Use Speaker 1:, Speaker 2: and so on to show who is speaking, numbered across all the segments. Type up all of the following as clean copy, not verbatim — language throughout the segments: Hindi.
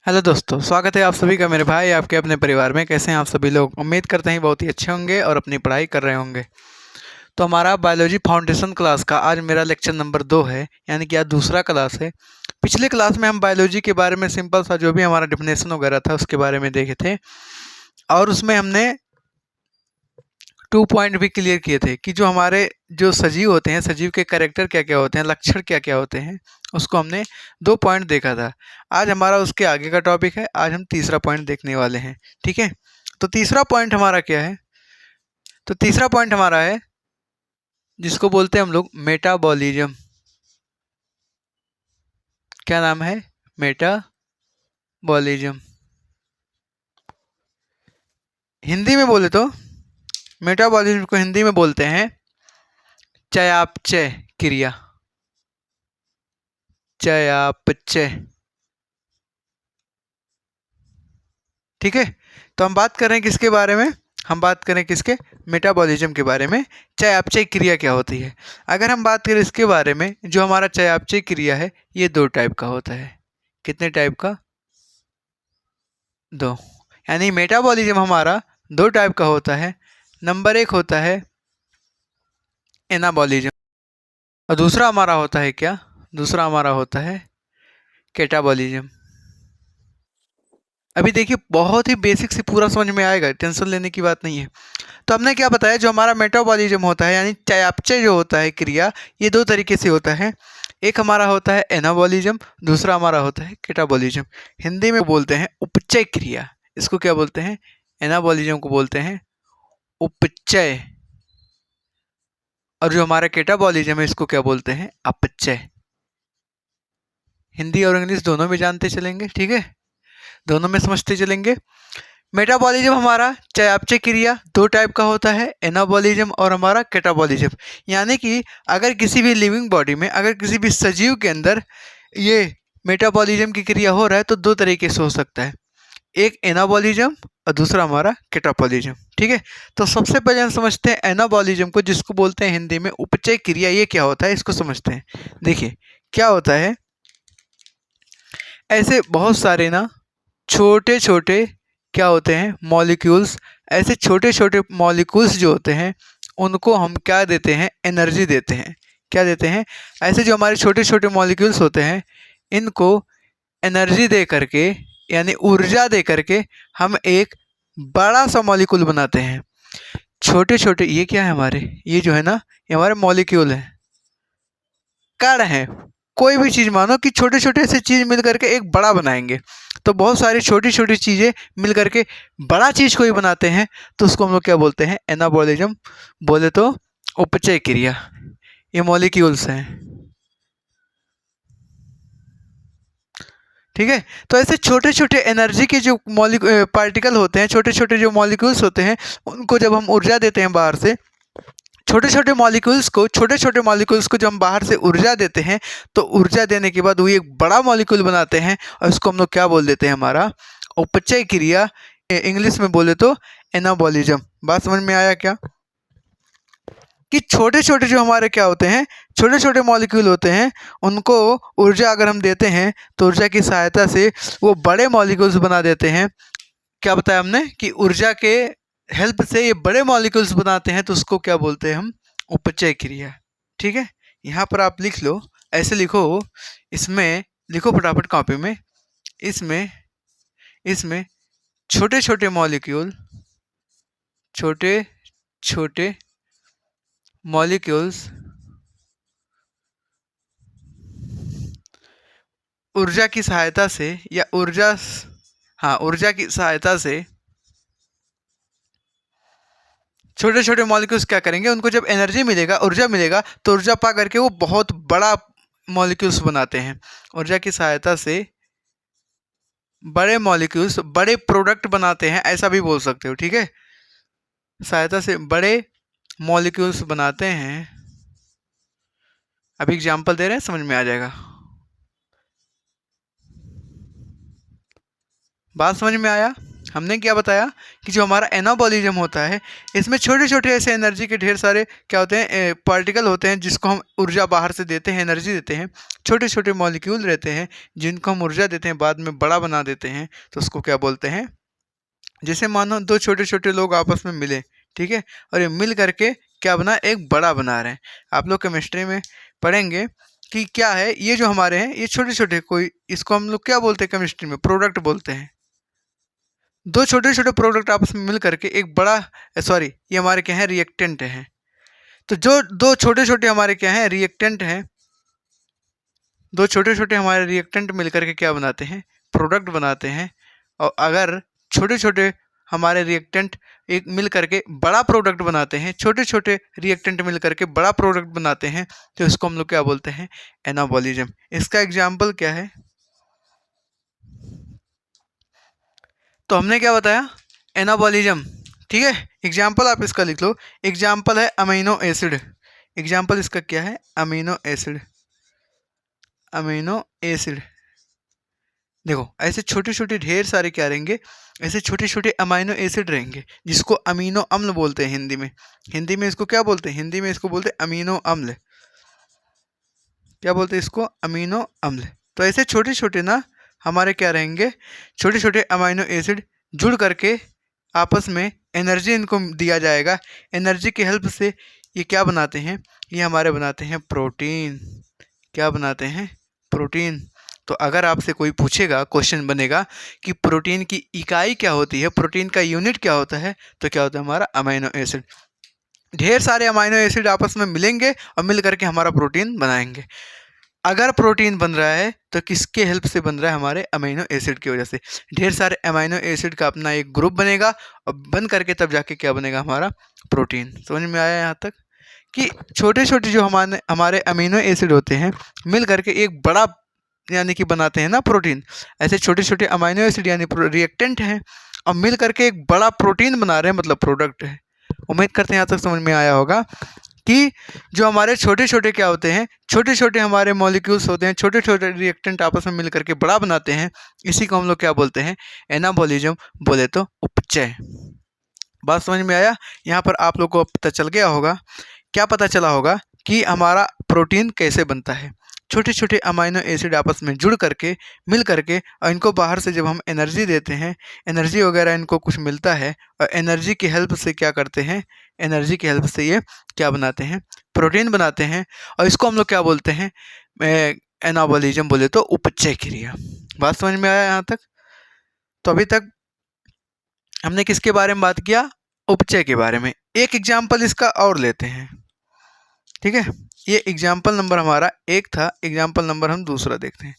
Speaker 1: हेलो दोस्तों, स्वागत है आप सभी का मेरे भाई आपके अपने परिवार में। कैसे हैं आप सभी लोग? उम्मीद करते हैं बहुत ही अच्छे होंगे और अपनी पढ़ाई कर रहे होंगे। तो हमारा बायोलॉजी फाउंडेशन क्लास का आज मेरा लेक्चर नंबर 2 है, यानी कि आज दूसरा क्लास है। पिछले क्लास में हम बायोलॉजी के बारे में सिंपल सा जो भी हमारा डेफिनेशन वगैरह था उसके बारे में देखे थे, और उसमें हमने 2 पॉइंट भी क्लियर किए थे कि जो हमारे जो सजीव होते हैं, सजीव के कैरेक्टर क्या-क्या होते हैं, लक्षण क्या-क्या होते हैं, उसको हमने 2 पॉइंट देखा था। आज हमारा उसके आगे का टॉपिक है, आज हम तीसरा पॉइंट देखने वाले हैं, ठीक है? तो तीसरा पॉइंट हमारा क्या है? तो तीसरा पॉइंट हमारा है, जिसको बोलते हैं हम लोग मेटाबॉलिज़्म। क्या नाम है? मेटाबॉलिज़्म। हिंदी में बोले तो मेटाबॉलिज़्म को हिंदी में बोलते हैं चयापचय क्रिया। चयापचय, ठीक है? तो हम बात कर रहे हैं किसके बारे में? हम बात करें किसके? मेटाबॉलिज्म के बारे में। चयापचय क्रिया क्या होती है? अगर हम बात करें इसके बारे में, जो हमारा चयापचय क्रिया है ये 2 टाइप का होता है। कितने टाइप का? 2। यानी मेटाबॉलिज्म हमारा 2 टाइप का होता है। नंबर 1 होता है एनाबॉलिज्म, और दूसरा हमारा होता है क्या? दूसरा हमारा होता है कैटाबॉलिज्म। अभी देखिए, बहुत ही बेसिक से पूरा समझ में आएगा, टेंशन लेने की बात नहीं है। तो हमने क्या बताया, जो हमारा मेटाबॉलिज्म होता है यानी चयापचय जो होता है क्रिया, ये 2 तरीके से होता है। एक हमारा होता है एनाबॉलिज्म, दूसरा हमारा होता है कैटाबॉलिज्म। हिंदी में बोलते हैं उपचय क्रिया। इसको क्या बोलते हैं? एनाबॉलिज्म को बोलते हैं उपचय, और जो हमारा कैटाबॉलिज्म है इसको क्या बोलते हैं? अपचय। हिंदी और इंग्लिश दोनों में जानते चलेंगे, ठीक है? दोनों में समझते चलेंगे। मेटाबॉलिज्म हमारा चयापचय क्रिया 2 टाइप का होता है, एनाबॉलिज्म और हमारा कैटाबॉलिज्म। यानी कि अगर किसी भी लिविंग बॉडी में, अगर किसी भी सजीव के अंदर ये मेटाबॉलिज्म की क्रिया हो रहा है तो 2 तरीके से हो सकता है, एक एनाबॉलिज्म और दूसरा हमारा कैटाबॉलिज्म, ठीक है? तो सबसे पहले हम समझते हैं एनाबॉलिज्म को, जिसको बोलते हैं हिंदी में उपचय क्रिया। ये क्या होता है इसको समझते हैं। देखिए क्या होता है, ऐसे बहुत सारे ना छोटे छोटे क्या होते हैं मॉलिक्यूल्स, ऐसे छोटे छोटे मॉलिक्यूल्स जो होते हैं उनको हम क्या देते हैं? एनर्जी देते हैं। क्या देते हैं? ऐसे जो हमारे छोटे छोटे मॉलिक्यूल्स होते हैं इनको एनर्जी दे करके, यानी ऊर्जा दे करके हम एक बड़ा सा मॉलिक्यूल बनाते हैं। छोटे छोटे ये क्या है हमारे? ये जो है ना, ये हमारे मॉलिक्यूल है, कण है। कोई भी चीज़ मानो कि छोटे छोटे से चीज़ मिल करके एक बड़ा बनाएंगे, तो बहुत सारी छोटी छोटी चीज़ें मिल करके बड़ा चीज़ कोई बनाते हैं, तो उसको हम लोग क्या बोलते हैं? एनाबॉलिज्म। बोले तो उपचय क्रिया। ये मॉलिक्यूल्स हैं, ठीक है? तो ऐसे छोटे छोटे एनर्जी के जो पार्टिकल होते हैं, छोटे छोटे जो मॉलिक्यूल्स होते हैं, उनको जब हम ऊर्जा देते हैं बाहर से, छोटे छोटे मॉलिक्यूल्स को जब हम बाहर से ऊर्जा देते हैं, तो ऊर्जा देने के बाद वो एक बड़ा मॉलिक्यूल बनाते हैं, और इसको हम लोग क्या बोल देते हैं? हमारा उपचय क्रिया। इंग्लिश में बोले तो एनाबॉलिज्म। बात समझ में आया क्या? कि छोटे छोटे जो हमारे क्या होते हैं, छोटे छोटे मॉलिक्यूल होते हैं, उनको ऊर्जा अगर हम देते हैं तो ऊर्जा की सहायता से वो बड़े मॉलिक्यूल्स बना देते हैं। क्या बताया हमने कि ऊर्जा के हेल्प से ये बड़े मॉलिक्यूल्स बनाते हैं, तो उसको क्या बोलते हैं हम? उपचय क्रिया, ठीक है? यहाँ पर आप लिख लो, ऐसे लिखो, इसमें लिखो फटाफट कॉपी में। इसमें इसमें छोटे छोटे मॉलिक्यूल, छोटे छोटे मॉलिक्यूल्स ऊर्जा की सहायता से, या हाँ, ऊर्जा की सहायता से छोटे छोटे मॉलिक्यूल्स क्या करेंगे? उनको जब एनर्जी मिलेगा, ऊर्जा मिलेगा, तो ऊर्जा पा करके वो बहुत बड़ा मॉलिक्यूल्स बनाते हैं। ऊर्जा की सहायता से बड़े मॉलिक्यूल्स बड़े प्रोडक्ट बनाते हैं, ऐसा भी बोल सकते हो, ठीक है? सहायता से बड़े मॉलिक्यूल्स बनाते हैं। अभी एग्जांपल दे रहे हैं, समझ में आ जाएगा। बात समझ में आया? हमने क्या बताया कि जो हमारा एनाबॉलिज्म होता है इसमें छोटे छोटे ऐसे एनर्जी के ढेर सारे क्या होते हैं, पार्टिकल होते हैं जिसको हम ऊर्जा बाहर से देते हैं, एनर्जी देते हैं। छोटे छोटे मॉलिक्यूल रहते हैं जिनको हम ऊर्जा देते हैं, बाद में बड़ा बना देते हैं, तो उसको क्या बोलते हैं। जैसे मानो दो छोटे छोटे लोग आपस में मिले, ठीक है, और ये मिल करके क्या बना, एक बड़ा बना रहे हैं। आप लोग केमिस्ट्री में पढ़ेंगे कि क्या है ये जो हमारे हैं ये छोटे छोटे, कोई इसको हम लोग क्या बोलते हैं केमिस्ट्री में, प्रोडक्ट बोलते हैं। दो छोटे छोटे प्रोडक्ट आपस में मिल करके एक बड़ा, सॉरी ये हमारे क्या है, रिएक्टेंट हैं। तो जो दो छोटे छोटे हमारे क्या हैं, रिएक्टेंट हैं, दो छोटे छोटे हमारे रिएक्टेंट मिल करके क्या बनाते हैं, प्रोडक्ट बनाते हैं। और अगर छोटे छोटे हमारे रिएक्टेंट एक मिल करके बड़ा प्रोडक्ट बनाते हैं, छोटे छोटे रिएक्टेंट मिल करके बड़ा प्रोडक्ट बनाते हैं, तो इसको हम लोग क्या बोलते हैं, एनाबॉलिज्म। इसका एग्जाम्पल क्या है, तो हमने क्या बताया, एनाबॉलिज्म, ठीक है। एग्जाम्पल आप इसका लिख लो। एग्जाम्पल है अमीनो एसिड। एग्जाम्पल इसका क्या है, अमीनो एसिड। अमीनो एसिड, देखो ऐसे छोटे छोटे ढेर सारे क्या रहेंगे, ऐसे छोटे छोटे अमीनो एसिड रहेंगे जिसको अमीनो अम्ल बोलते हैं हिंदी में। हिंदी में इसको क्या बोलते हैं, हिंदी में इसको बोलते हैं अमीनो अम्ल। क्या बोलते हैं इसको, अमीनो अम्ल। तो ऐसे छोटे छोटे ना हमारे क्या रहेंगे, छोटे छोटे अमीनो एसिड जुड़ करके आपस में एनर्जी इनको दिया जाएगा। एनर्जी की हेल्प से ये क्या बनाते हैं, ये हमारे बनाते हैं प्रोटीन। क्या बनाते हैं, प्रोटीन। तो अगर आपसे कोई पूछेगा, क्वेश्चन बनेगा कि प्रोटीन की इकाई क्या होती है, प्रोटीन का यूनिट क्या होता है, तो क्या होता है हमारा अमीनो एसिड। ढेर सारे अमीनो एसिड आपस में मिलेंगे और मिल करके हमारा प्रोटीन बनाएंगे। अगर प्रोटीन बन रहा है तो किसके हेल्प से बन रहा है, हमारे अमीनो एसिड की वजह से। ढेर सारे अमीनो एसिड का अपना एक ग्रुप बनेगा और बन करके तब जाके क्या बनेगा, हमारा प्रोटीन। समझ में आया यहाँ तक कि छोटे छोटे जो हमारे अमीनो एसिड होते हैं मिल करके एक बड़ा यानी कि बनाते हैं ना प्रोटीन। ऐसे छोटे छोटे अमीनो एसिड यानी रिएक्टेंट हैं और मिल करके एक बड़ा प्रोटीन बना रहे हैं, मतलब प्रोडक्ट है। उम्मीद करते हैं यहाँ तक समझ में आया होगा कि जो हमारे छोटे छोटे क्या होते हैं, छोटे छोटे हमारे मॉलिक्यूल्स होते हैं, छोटे छोटे रिएक्टेंट आपस में मिल करके बड़ा बनाते हैं। इसी को हम लोग क्या बोलते हैं, एनाबॉलिज्म बोले तो उपचय। बात समझ में आया। यहाँ पर आप लोग को पता चल गया होगा, क्या पता चला होगा कि हमारा प्रोटीन कैसे बनता है। छोटे छोटे अमीनो एसिड आपस में जुड़ करके मिल करके और इनको बाहर से जब हम एनर्जी देते हैं, एनर्जी वगैरह इनको कुछ मिलता है और एनर्जी की हेल्प से क्या करते हैं, एनर्जी की हेल्प से ये क्या बनाते हैं, प्रोटीन बनाते हैं। और इसको हम लोग क्या बोलते हैं, एनाबॉलिज्म बोले तो उपचय क्रिया। बात समझ में आया यहाँ तक। तो अभी तक हमने किसके बारे में बात किया, उपचय के बारे में। एक एग्जाम्पल इसका और लेते हैं, ठीक है। ये एग्जाम्पल नंबर हमारा एक था, एग्जाम्पल नंबर हम दूसरा देखते हैं।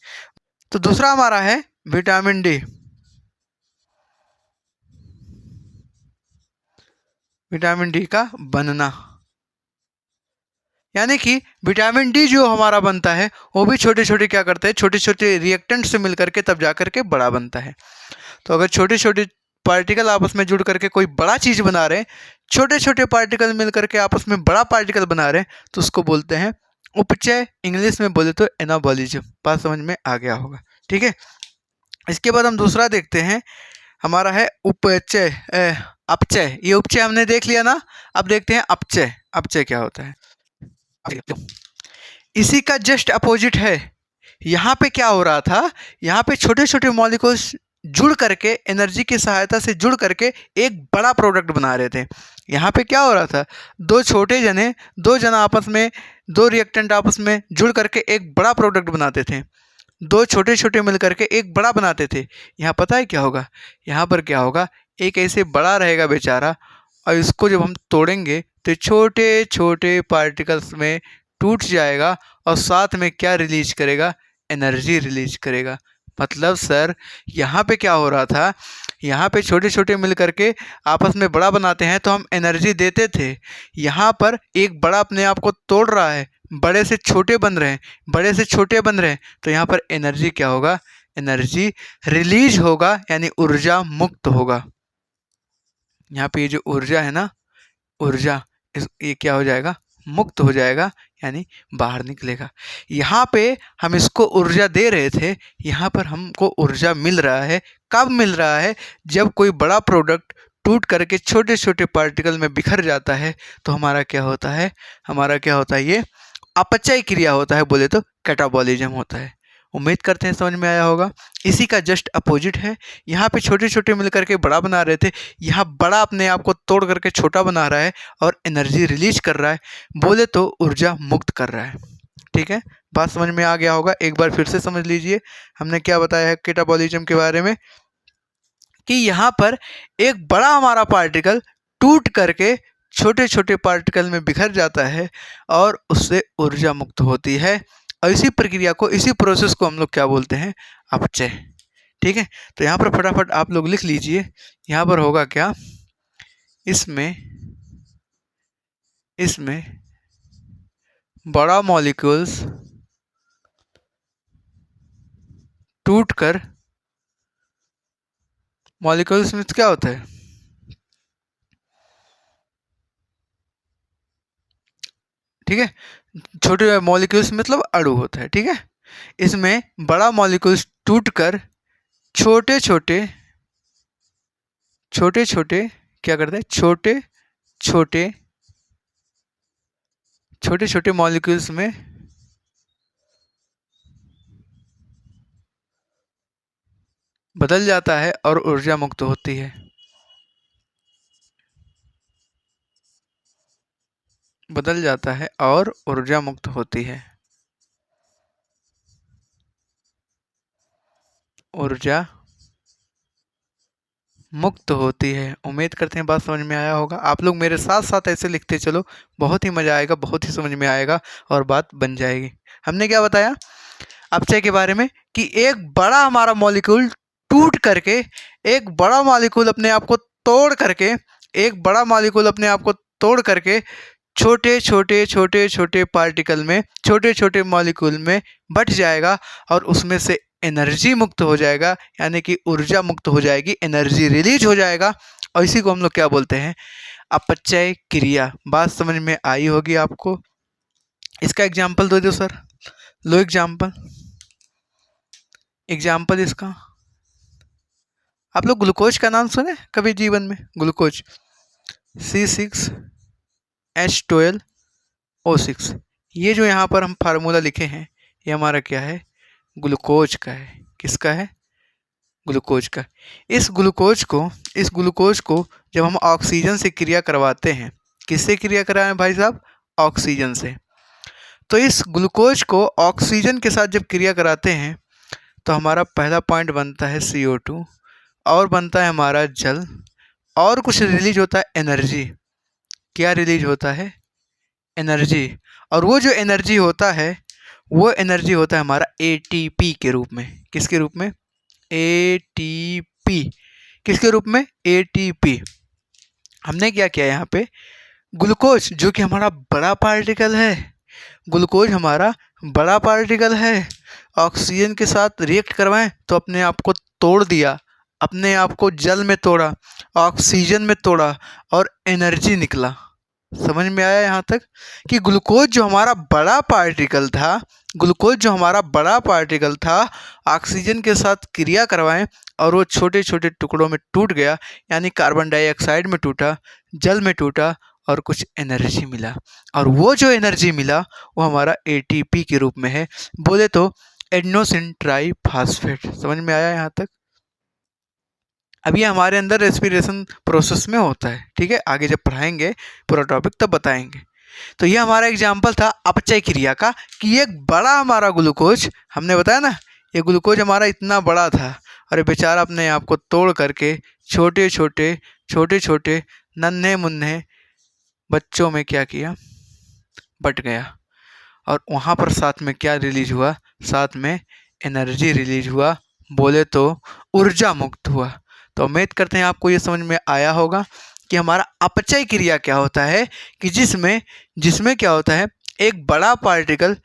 Speaker 1: तो दूसरा हमारा है विटामिन डी। विटामिन डी का बनना, यानी कि विटामिन डी जो हमारा बनता है वो भी छोटे छोटे क्या करते हैं, छोटे छोटे रिएक्टेंट से मिल करके तब जा करके बड़ा बनता है। तो अगर छोटे छोटे पार्टिकल आपस में जुड़ करके कोई बड़ा चीज़ बना रहे हैं, छोटे छोटे पार्टिकल मिल करके आपस में बड़ा पार्टिकल बना रहे हैं, तो उसको बोलते हैं उपचय। इंग्लिश में बोले तो एनाबॉलिज्म। बात समझ में आ गया होगा, ठीक है। इसके बाद हम दूसरा देखते हैं, हमारा है उपचय, अपचय। ये उपचय हमने देख लिया ना, अब देखते हैं अपचय। अपचय क्या होता है, इसी का जस्ट अपोजिट है। यहाँ पे क्या हो रहा था, यहाँ पे छोटे छोटे मॉलिक्यूल्स जुड़ करके, एनर्जी की सहायता से जुड़ करके एक बड़ा प्रोडक्ट बना रहे थे। यहाँ पे क्या हो रहा था, दो जना आपस में, दो रिएक्टेंट आपस में जुड़ करके एक बड़ा प्रोडक्ट बनाते थे। दो छोटे छोटे मिल करके एक बड़ा बनाते थे। यहाँ पता है क्या होगा, यहाँ पर क्या होगा, एक ऐसे बड़ा रहेगा बेचारा और इसको जब हम तोड़ेंगे तो छोटे छोटे पार्टिकल्स में टूट जाएगा और साथ में क्या रिलीज करेगा, एनर्जी रिलीज करेगा। मतलब सर यहाँ पे क्या हो रहा था, यहाँ पे छोटे छोटे मिल करके आपस में बड़ा बनाते हैं तो हम एनर्जी देते थे। यहाँ पर एक बड़ा अपने आप को तोड़ रहा है, बड़े से छोटे बन रहे हैं, बड़े से छोटे बन रहे हैं, तो यहाँ पर एनर्जी क्या होगा, एनर्जी रिलीज होगा, यानी ऊर्जा मुक्त होगा। यहाँ पे ये जो ऊर्जा है ना, ऊर्जा ये क्या हो जाएगा, मुक्त हो जाएगा, यानी बाहर निकलेगा। यहाँ पे हम इसको ऊर्जा दे रहे थे, यहाँ पर हमको ऊर्जा मिल रहा है। कब मिल रहा है? जब कोई बड़ा प्रोडक्ट टूट करके छोटे छोटे पार्टिकल में बिखर जाता है तो हमारा क्या होता है? हमारा क्या होता है? ये अपचय क्रिया होता है, बोले तो कैटाबॉलिज्म होता है। उम्मीद करते हैं समझ में आया होगा। इसी का जस्ट अपोजिट है। यहाँ पे छोटे छोटे मिलकर के बड़ा बना रहे थे, यहाँ बड़ा अपने आप को तोड़ करके छोटा बना रहा है और एनर्जी रिलीज कर रहा है, बोले तो ऊर्जा मुक्त कर रहा है। ठीक है, बात समझ में आ गया होगा। एक बार फिर से समझ लीजिए हमने क्या बताया है कैटाबॉलिज्म के बारे में, कि यहाँ पर एक बड़ा हमारा पार्टिकल टूट करके छोटे छोटे पार्टिकल में बिखर जाता है और उससे ऊर्जा मुक्त होती है। और इसी प्रक्रिया को, इसी प्रोसेस को हम लोग क्या बोलते हैं? अपचय। ठीक है, तो यहाँ पर फटाफट आप लोग लिख लीजिए। यहाँ पर होगा क्या? इसमें बड़ा मॉलिक्यूल्स टूटकर, मॉलिक्यूल्स में क्या होता है? ठीक है, छोटे मॉलिक्यूल्स मतलब अणु होता है। ठीक है, इसमें बड़ा मॉलिक्यूल्स टूटकर छोटे छोटे क्या करते हैं? छोटे छोटे मॉलिक्यूल्स में बदल जाता है और ऊर्जा मुक्त होती है। बदल जाता है और ऊर्जा मुक्त होती है। ऊर्जा मुक्त होती है। उम्मीद करते हैं बात समझ में आया होगा। आप लोग मेरे साथ साथ ऐसे लिखते चलो, बहुत ही मज़ा आएगा, बहुत ही समझ में आएगा और बात बन जाएगी। हमने क्या बताया अपचय के बारे में? कि एक बड़ा हमारा मॉलिक्यूल टूट करके, एक बड़ा मॉलिक्यूल अपने आप को तोड़ करके, एक बड़ा मॉलिक्यूल अपने आप को तोड़ करके छोटे छोटे पार्टिकल में, छोटे छोटे मॉलिक्यूल में बट जाएगा और उसमें से एनर्जी मुक्त हो जाएगा, यानी कि ऊर्जा मुक्त हो जाएगी, एनर्जी रिलीज हो जाएगा। और इसी को हम लोग क्या बोलते हैं? अपचय क्रिया। बात समझ में आई होगी आपको। इसका एग्जाम्पल दो सर। लो एग्जाम्पल इसका। आप लोग ग्लूकोज का नाम सुने कभी जीवन में? ग्लूकोज C6H12O6, ये जो यहाँ पर हम फार्मूला लिखे हैं ये हमारा क्या है? ग्लूकोज का है। किसका है? ग्लूकोज का। इस ग्लूकोज को जब हम ऑक्सीजन से क्रिया करवाते हैं, किससे क्रिया कराएं भाई साहब? ऑक्सीजन से। तो इस ग्लूकोज को ऑक्सीजन के साथ जब क्रिया कराते हैं तो हमारा पहला पॉइंट बनता है CO2 और बनता है हमारा जल और कुछ रिलीज होता है एनर्जी। क्या रिलीज होता है? एनर्जी। और वो जो एनर्जी होता है, वो एनर्जी होता है हमारा ATP के रूप में। किसके रूप में? ATP। किसके रूप में? ATP। हमने क्या किया यहाँ पे? ग्लूकोज जो कि हमारा बड़ा पार्टिकल है, ग्लूकोज हमारा बड़ा पार्टिकल है, ऑक्सीजन के साथ रिएक्ट करवाएं तो अपने आप को तोड़ दिया, अपने आप को जल में तोड़ा, ऑक्सीजन में तोड़ा और एनर्जी निकला। समझ में आया यहाँ तक? कि ग्लूकोज जो हमारा बड़ा पार्टिकल था, ऑक्सीजन के साथ क्रिया करवाएं और वो छोटे छोटे टुकड़ों में टूट गया, यानी कार्बन डाइऑक्साइड में टूटा, जल में टूटा और कुछ एनर्जी मिला। और वो जो एनर्जी मिला वो हमारा ATP के रूप में है, बोले तो एडेनोसिन ट्राईफॉस्फेट। समझ में आया यहाँ तक? अब ये हमारे अंदर रेस्पिरेशन प्रोसेस में होता है। ठीक है, आगे जब पढ़ाएंगे पूरा टॉपिक तब बताएंगे। तो ये हमारा एग्जाम्पल था अपचय क्रिया का, कि एक बड़ा हमारा ग्लूकोज, हमने बताया ना ये ग्लूकोज हमारा इतना बड़ा था और बेचारा अपने आप को तोड़ करके छोटे छोटे नन्हे मुन्ने बच्चों में क्या किया? बट गया। और वहाँ पर साथ में क्या रिलीज हुआ? साथ में एनर्जी रिलीज हुआ, बोले तो ऊर्जा मुक्त हुआ। तो उम्मीद करते हैं आपको ये समझ में आया होगा कि हमारा अपचय क्रिया क्या होता है, कि जिसमें क्या होता है? एक बड़ा पार्टिकल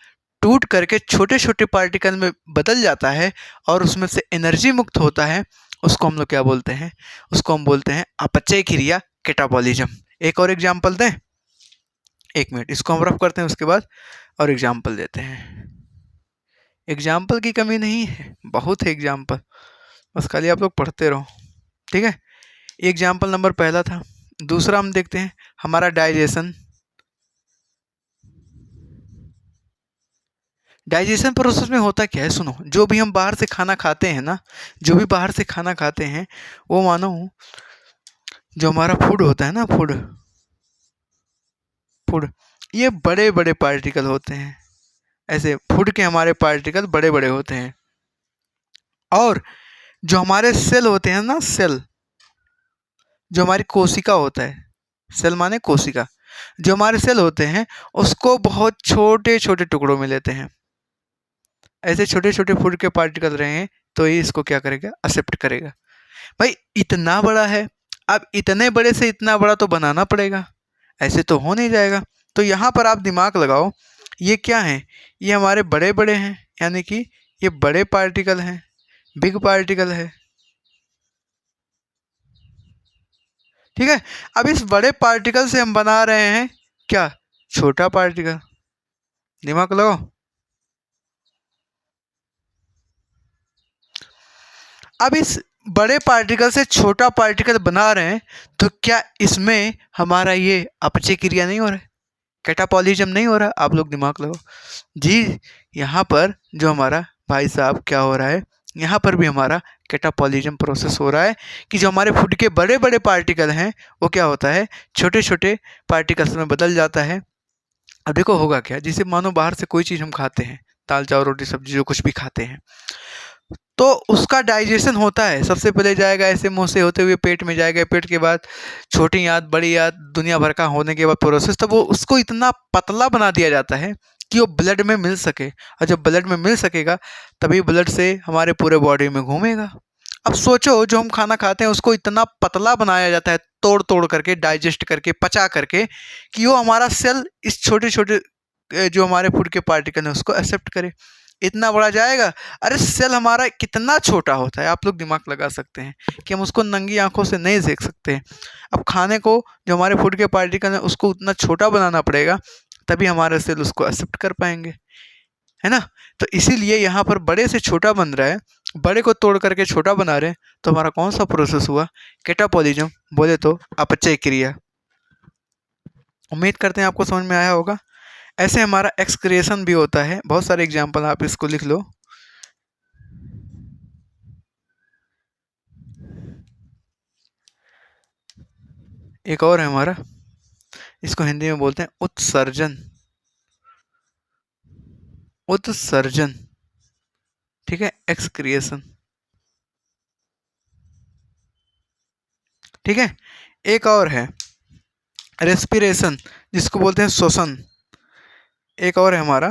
Speaker 1: टूट करके छोटे छोटे पार्टिकल में बदल जाता है और उसमें से एनर्जी मुक्त होता है। उसको हम लोग क्या बोलते हैं? उसको हम बोलते हैं अपचय क्रिया, कैटाबॉलिज्म। एक और एग्जाम्पल दें, एक मिनट, इसको हम रफ करते हैं उसके बाद और एग्जाम्पल देते हैं। एग्जाम्पल की कमी नहीं है, बहुत है एग्जाम्पल, बस खाली आप लोग पढ़ते रहो। ठीक है, एग्जाम्पल नंबर पहला था। दूसरा हम देखते हैं हमारा डाइजेशन। डाइजेशन प्रोसेस में होता क्या है, सुनो। जो भी हम बाहर से खाना खाते हैं ना, जो भी बाहर से खाना खाते हैं, वो मानो जो हमारा फूड होता है ना, फूड फूड ये बड़े बड़े पार्टिकल होते हैं। ऐसे फूड के हमारे पार्टिकल बड़े बड़े होते हैं। और जो हमारे सेल होते हैं ना, सेल, जो हमारी कोशिका होता है, सेल माने कोशिका, जो हमारे सेल होते हैं उसको बहुत छोटे छोटे टुकड़ों में लेते हैं। ऐसे छोटे छोटे फूड के पार्टिकल रहे तो ये इसको क्या करेगा, एक्सेप्ट करेगा। भाई इतना बड़ा है, अब इतने बड़े से इतना बड़ा तो बनाना पड़ेगा, ऐसे तो हो नहीं जाएगा। तो यहाँ पर आप दिमाग लगाओ, ये क्या है, ये हमारे बड़े बड़े हैं, यानी कि ये बड़े पार्टिकल हैं, बिग पार्टिकल है। ठीक है, अब इस बड़े पार्टिकल से हम बना रहे हैं क्या, छोटा पार्टिकल। दिमाग लगाओ। अब इस बड़े पार्टिकल से छोटा पार्टिकल बना रहे हैं, तो क्या इसमें हमारा ये अपचय क्रिया नहीं हो रहा है, कैटाबॉलिज्म नहीं हो रहा। आप लोग दिमाग लगाओ जी। यहाँ पर जो हमारा भाई साहब क्या हो रहा है, यहाँ पर भी हमारा कैटाबॉलिज्म प्रोसेस हो रहा है कि जो हमारे फूड के बड़े बड़े पार्टिकल हैं वो क्या होता है, छोटे छोटे पार्टिकल्स में बदल जाता है। अब देखो होगा क्या, जैसे मानो बाहर से कोई चीज़ हम खाते हैं, दाल चावल रोटी सब्जी जो कुछ भी खाते हैं, तो उसका डाइजेशन होता है। सबसे पहले जाएगा ऐसे मुंह से होते हुए पेट में जाएगा, पेट के बाद छोटी आंत बड़ी आंत दुनिया भर का होने के बाद प्रोसेस, तब वो उसको इतना पतला बना दिया जाता है कि वो ब्लड में मिल सके। और जब ब्लड में मिल सकेगा तभी ब्लड से हमारे पूरे बॉडी में घूमेगा। अब सोचो, जो हम खाना खाते हैं उसको इतना पतला बनाया जाता है, तोड़ तोड़ करके, डाइजेस्ट करके, पचा करके, कि वो हमारा सेल इस छोटे छोटे जो हमारे फूड के पार्टिकल हैं उसको एक्सेप्ट करे। इतना बड़ा जाएगा। अरे सेल हमारा कितना छोटा होता है, आप लोग दिमाग लगा सकते हैं कि हम उसको नंगी आंखों से नहीं देख सकते हैं। अब खाने को, जो हमारे फूड के पार्टिकल हैं उसको उतना छोटा बनाना पड़ेगा, तभी हमारे सेल उसको एक्सेप्ट कर पाएंगे, है ना। तो इसीलिए यहाँ पर बड़े से छोटा बन रहा है, बड़े को तोड़ करके छोटा बना रहे हैं। तो हमारा कौन सा प्रोसेस हुआ, कैटाबॉलिज्म, बोले तो अपचय क्रिया। उम्मीद करते हैं आपको समझ में आया होगा। ऐसे हमारा एक्सक्रिएशन भी होता है, बहुत सारे एग्जाम्पल आप इसको लिख लो। एक और है हमारा, इसको हिंदी में बोलते हैं उत्सर्जन। उत्सर्जन, ठीक है, एक्सक्रिएशन, ठीक है। एक और है रेस्पिरेशन, जिसको बोलते हैं श्वसन। एक और है हमारा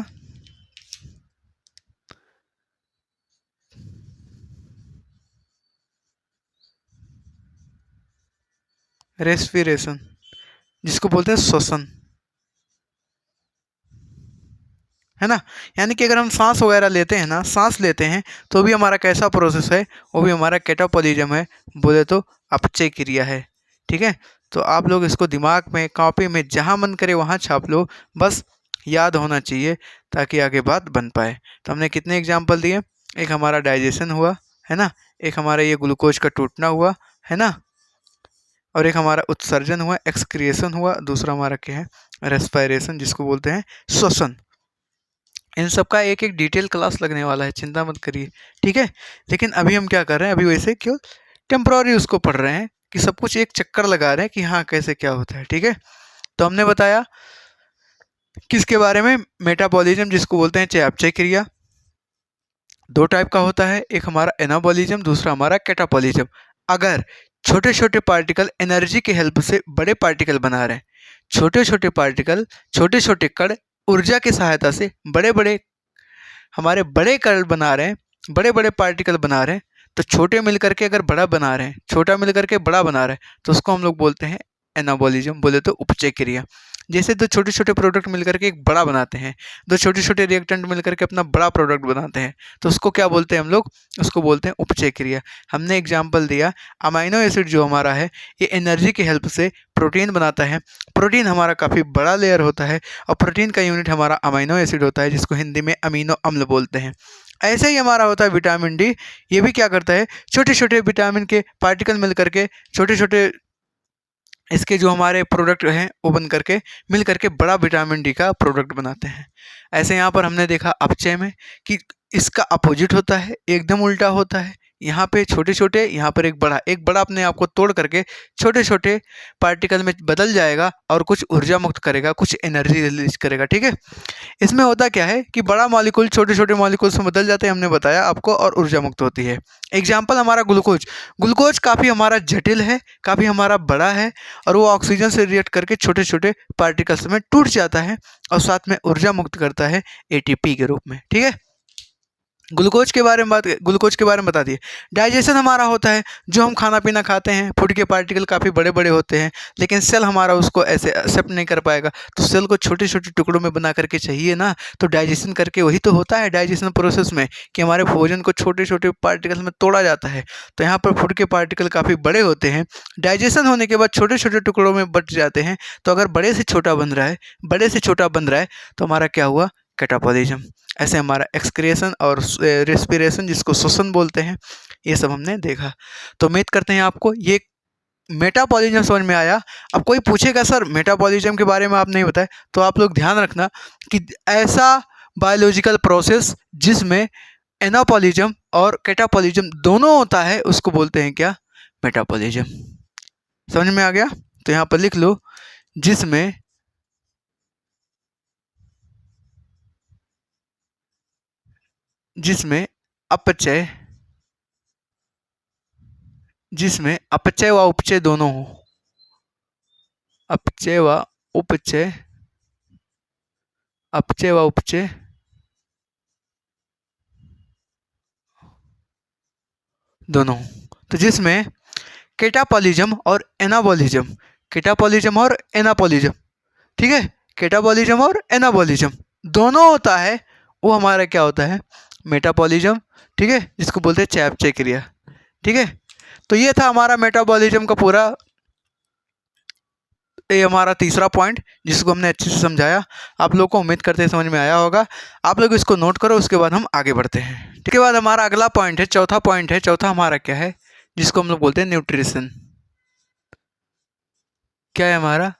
Speaker 1: रेस्पिरेशन, जिसको बोलते हैं श्वसन, है ना। यानी कि अगर हम सांस वगैरह लेते हैं ना, सांस लेते हैं, तो भी हमारा कैसा प्रोसेस है, वो भी हमारा कैटाबॉलिज्म है, बोले तो अपचय क्रिया है। ठीक है, तो आप लोग इसको दिमाग में, कॉपी में, जहाँ मन करे वहाँ छाप लो, बस याद होना चाहिए ताकि आगे बात बन पाए। तो हमने कितने एग्जाम्पल दिए, एक हमारा डाइजेशन हुआ, है ना, एक हमारा ये ग्लूकोज का टूटना हुआ, है ना, और एक हमारा उत्सर्जन हुआ, एक्सक्रिएशन हुआ, दूसरा हमारा क्या है, रेस्पिरेशन, जिसको बोलते हैं श्वसन। इन सब का एक एक डिटेल क्लास लगने वाला है, चिंता मत करिए, ठीक है। लेकिन अभी हम क्या कर रहे हैं, अभी वैसे क्यों टेम्प्ररी उसको पढ़ रहे हैं कि सब कुछ एक चक्कर लगा रहे हैं कि हाँ कैसे क्या होता है, ठीक है। तो हमने बताया किसके बारे में, मेटाबॉलिज्म, जिसको बोलते हैं चयापचय क्रिया। दो टाइप का होता है, एक हमारा एनाबॉलिज्म, दूसरा हमारा कैटाबॉलिज्म। अगर छोटे छोटे पार्टिकल एनर्जी के हेल्प से बड़े पार्टिकल बना रहे हैं, छोटे छोटे पार्टिकल, छोटे छोटे कण ऊर्जा की सहायता से बड़े बड़े हमारे बड़े कण बना रहे हैं, बड़े बड़े पार्टिकल बना रहे हैं, तो छोटे मिलकर के अगर बड़ा बना रहे हैं, छोटा मिलकर के बड़ा बना रहे हैं, तो उसको हम लोग बोलते हैं एनाबॉलिज्म, बोले तो उपचय क्रिया। जैसे दो छोटे छोटे प्रोडक्ट मिलकर के एक बड़ा बनाते हैं, दो छोटे छोटे रिएक्टेंट मिलकर के अपना बड़ा प्रोडक्ट बनाते हैं, तो उसको क्या बोलते हैं हम लोग? उसको बोलते हैं उपचय क्रिया। हमने एग्जाम्पल दिया, अमाइनो एसिड जो हमारा है ये एनर्जी की हेल्प से प्रोटीन बनाता है। प्रोटीन हमारा काफ़ी बड़ा लेयर होता है और प्रोटीन का यूनिट हमारा अमाइनो एसिड होता है, जिसको हिंदी में अमीनो अम्ल बोलते हैं। ऐसे ही हमारा होता है विटामिन डी। ये भी क्या करता है, छोटे छोटे विटामिन के पार्टिकल मिल करके छोटे छोटे इसके जो हमारे प्रोडक्ट हैं वो बन करके मिल करके बड़ा विटामिन डी का प्रोडक्ट बनाते हैं। ऐसे यहाँ पर हमने देखा अपचय में कि इसका अपोजिट होता है, एकदम उल्टा होता है। यहाँ पे छोटे छोटे, यहाँ पर एक बड़ा अपने आप को तोड़ करके छोटे छोटे पार्टिकल में बदल जाएगा और कुछ ऊर्जा मुक्त करेगा, कुछ एनर्जी रिलीज करेगा। ठीक है, इसमें होता क्या है कि बड़ा मॉलिक्यूल छोटे छोटे मॉलिक्यूल्स में बदल जाते हैं, हमने बताया आपको, और ऊर्जा मुक्त होती है। एग्जाम्पल हमारा ग्लूकोज। ग्लूकोज काफ़ी हमारा जटिल है, काफ़ी हमारा बड़ा है, और वो ऑक्सीजन से रिएक्ट करके छोटे छोटे पार्टिकल्स में टूट जाता है और साथ में ऊर्जा मुक्त करता है एटीपी के रूप में। ठीक है, ग्लूकोज के बारे में बता दिए। डाइजेशन हमारा होता है, जो हम खाना पीना खाते हैं, फूड के पार्टिकल काफ़ी बड़े बड़े होते हैं, लेकिन सेल हमारा उसको ऐसे एक्सेप्ट नहीं कर पाएगा, तो सेल को छोटे छोटे टुकड़ों में बना करके चाहिए ना, तो डाइजेशन करके वही तो होता है डाइजेशन प्रोसेस में, कि हमारे भोजन को छोटे छोटे पार्टिकल्स में तोड़ा जाता है। तो यहाँ पर फूड के पार्टिकल काफ़ी बड़े होते हैं, डाइजेशन होने के बाद छोटे छोटे टुकड़ों में बट जाते हैं। तो अगर बड़े से छोटा बन रहा है तो हमारा क्या हुआ? कैटाबॉलिज्म। ऐसे हमारा एक्सक्रिएशन और रेस्पिरेशन, जिसको श्वसन बोलते हैं, ये सब हमने देखा। तो उम्मीद करते हैं आपको ये मेटाबॉलिज्म समझ में आया। अब कोई पूछेगा सर मेटाबॉलिज्म के बारे में आप नहीं बताए, तो आप लोग ध्यान रखना कि ऐसा बायोलॉजिकल प्रोसेस जिसमें एनाबॉलिज्म और कैटाबॉलिज्म दोनों होता है, उसको बोलते हैं क्या? मेटाबॉलिज्म। समझ में आ गया? तो यहाँ पर लिख लो, जिसमें अपचय व उपचय दोनों हो। अपचय व उपचय दोनों। तो जिसमें कैटाबॉलिज्म और एनाबॉलिज्म, ठीक है, कैटाबॉलिज्म और एनाबॉलिज्म दोनों होता है, वो हमारा क्या होता है? मेटाबॉलिज्म। ठीक है, जिसको बोलते हैं चयापचय क्रिया। ठीक है, तो ये था हमारा मेटाबॉलिज्म का पूरा, ये हमारा तीसरा पॉइंट, जिसको हमने अच्छे से समझाया। आप लोगों को उम्मीद करते हैं समझ में आया होगा। आप लोग इसको नोट करो, उसके बाद हम आगे बढ़ते हैं। इसके बाद हमारा अगला पॉइंट है, चौथा पॉइंट है। चौथा हमारा क्या है? जिसको हम लोग बोलते हैं न्यूट्रिशन। क्या है हमारा?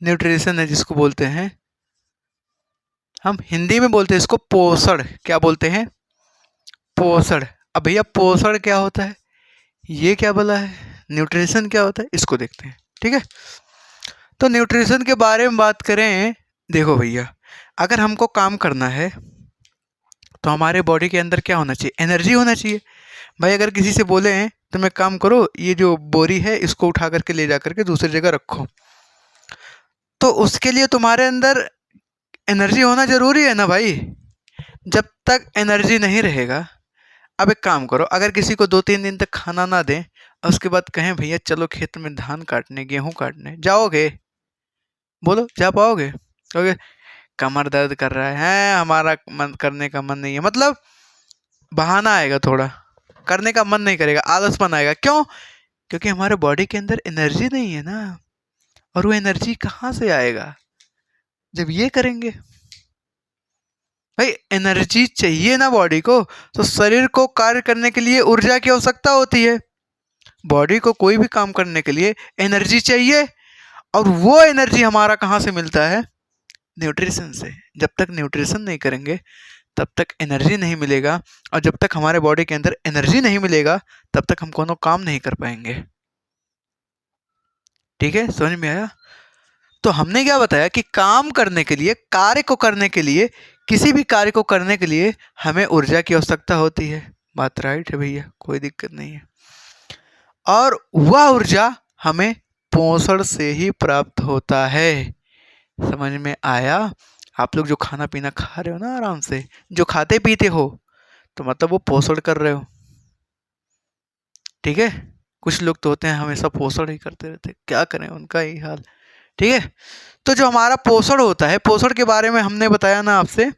Speaker 1: न्यूट्रिशन है, जिसको बोलते हैं हम हिंदी में बोलते हैं इसको पोषण। क्या बोलते हैं? पोषण। अब भैया पोषण क्या होता है, ये क्या बोला है? न्यूट्रिशन क्या होता है, इसको देखते हैं। ठीक है, तो न्यूट्रिशन के बारे में बात करें, देखो भैया, अगर हमको काम करना है तो हमारे बॉडी के अंदर क्या होना चाहिए? एनर्जी होना चाहिए। भाई अगर किसी से बोले हैं तो मैं काम करो, ये जो बोरी है इसको उठा करके ले जा करके दूसरी जगह रखो, तो उसके लिए तुम्हारे अंदर एनर्जी होना जरूरी है ना भाई। जब तक एनर्जी नहीं रहेगा, अब एक काम करो, अगर किसी को 2-3 दिन तक खाना ना दें और उसके बाद कहें भैया चलो खेत में धान काटने, गेहूं काटने, जाओगे? बोलो, जा पाओगे? कहोगे कमर दर्द कर रहा है, हमारा मन करने का मन नहीं है, मतलब बहाना आएगा, थोड़ा करने का मन नहीं करेगा, आलसपन आएगा। क्यों? क्योंकि हमारे बॉडी के अंदर एनर्जी नहीं है ना। और वो एनर्जी कहाँ से आएगा? जब ये करेंगे। भाई एनर्जी चाहिए ना बॉडी को, तो शरीर को कार्य करने के लिए ऊर्जा की आवश्यकता होती है। बॉडी को कोई भी काम करने के लिए एनर्जी चाहिए, और वो एनर्जी हमारा कहाँ से मिलता है? न्यूट्रिशन से। जब तक न्यूट्रिशन नहीं करेंगे तब तक एनर्जी नहीं मिलेगा, और जब तक हमारे बॉडी के अंदर एनर्जी नहीं मिलेगा तब तक हम कोनो काम नहीं कर पाएंगे। ठीक है, समझ में आया? तो हमने क्या बताया कि काम करने के लिए, कार्य को करने के लिए, किसी भी कार्य को करने के लिए हमें ऊर्जा की आवश्यकता होती है। बात राइट है भैया, कोई दिक्कत नहीं है। और वह ऊर्जा हमें पोषण से ही प्राप्त होता है। समझ में आया? आप लोग जो खाना पीना खा रहे हो ना आराम से, जो खाते पीते हो, तो मतलब वो पोषण कर रहे हो। ठीक है, कुछ लोग तो होते हैं हमेशा पोषण ही करते रहते हैं, क्या करें उनका ही हाल। ठीक है, तो जो हमारा पोषण होता है, पोषण के बारे में हमने बताया ना आपसे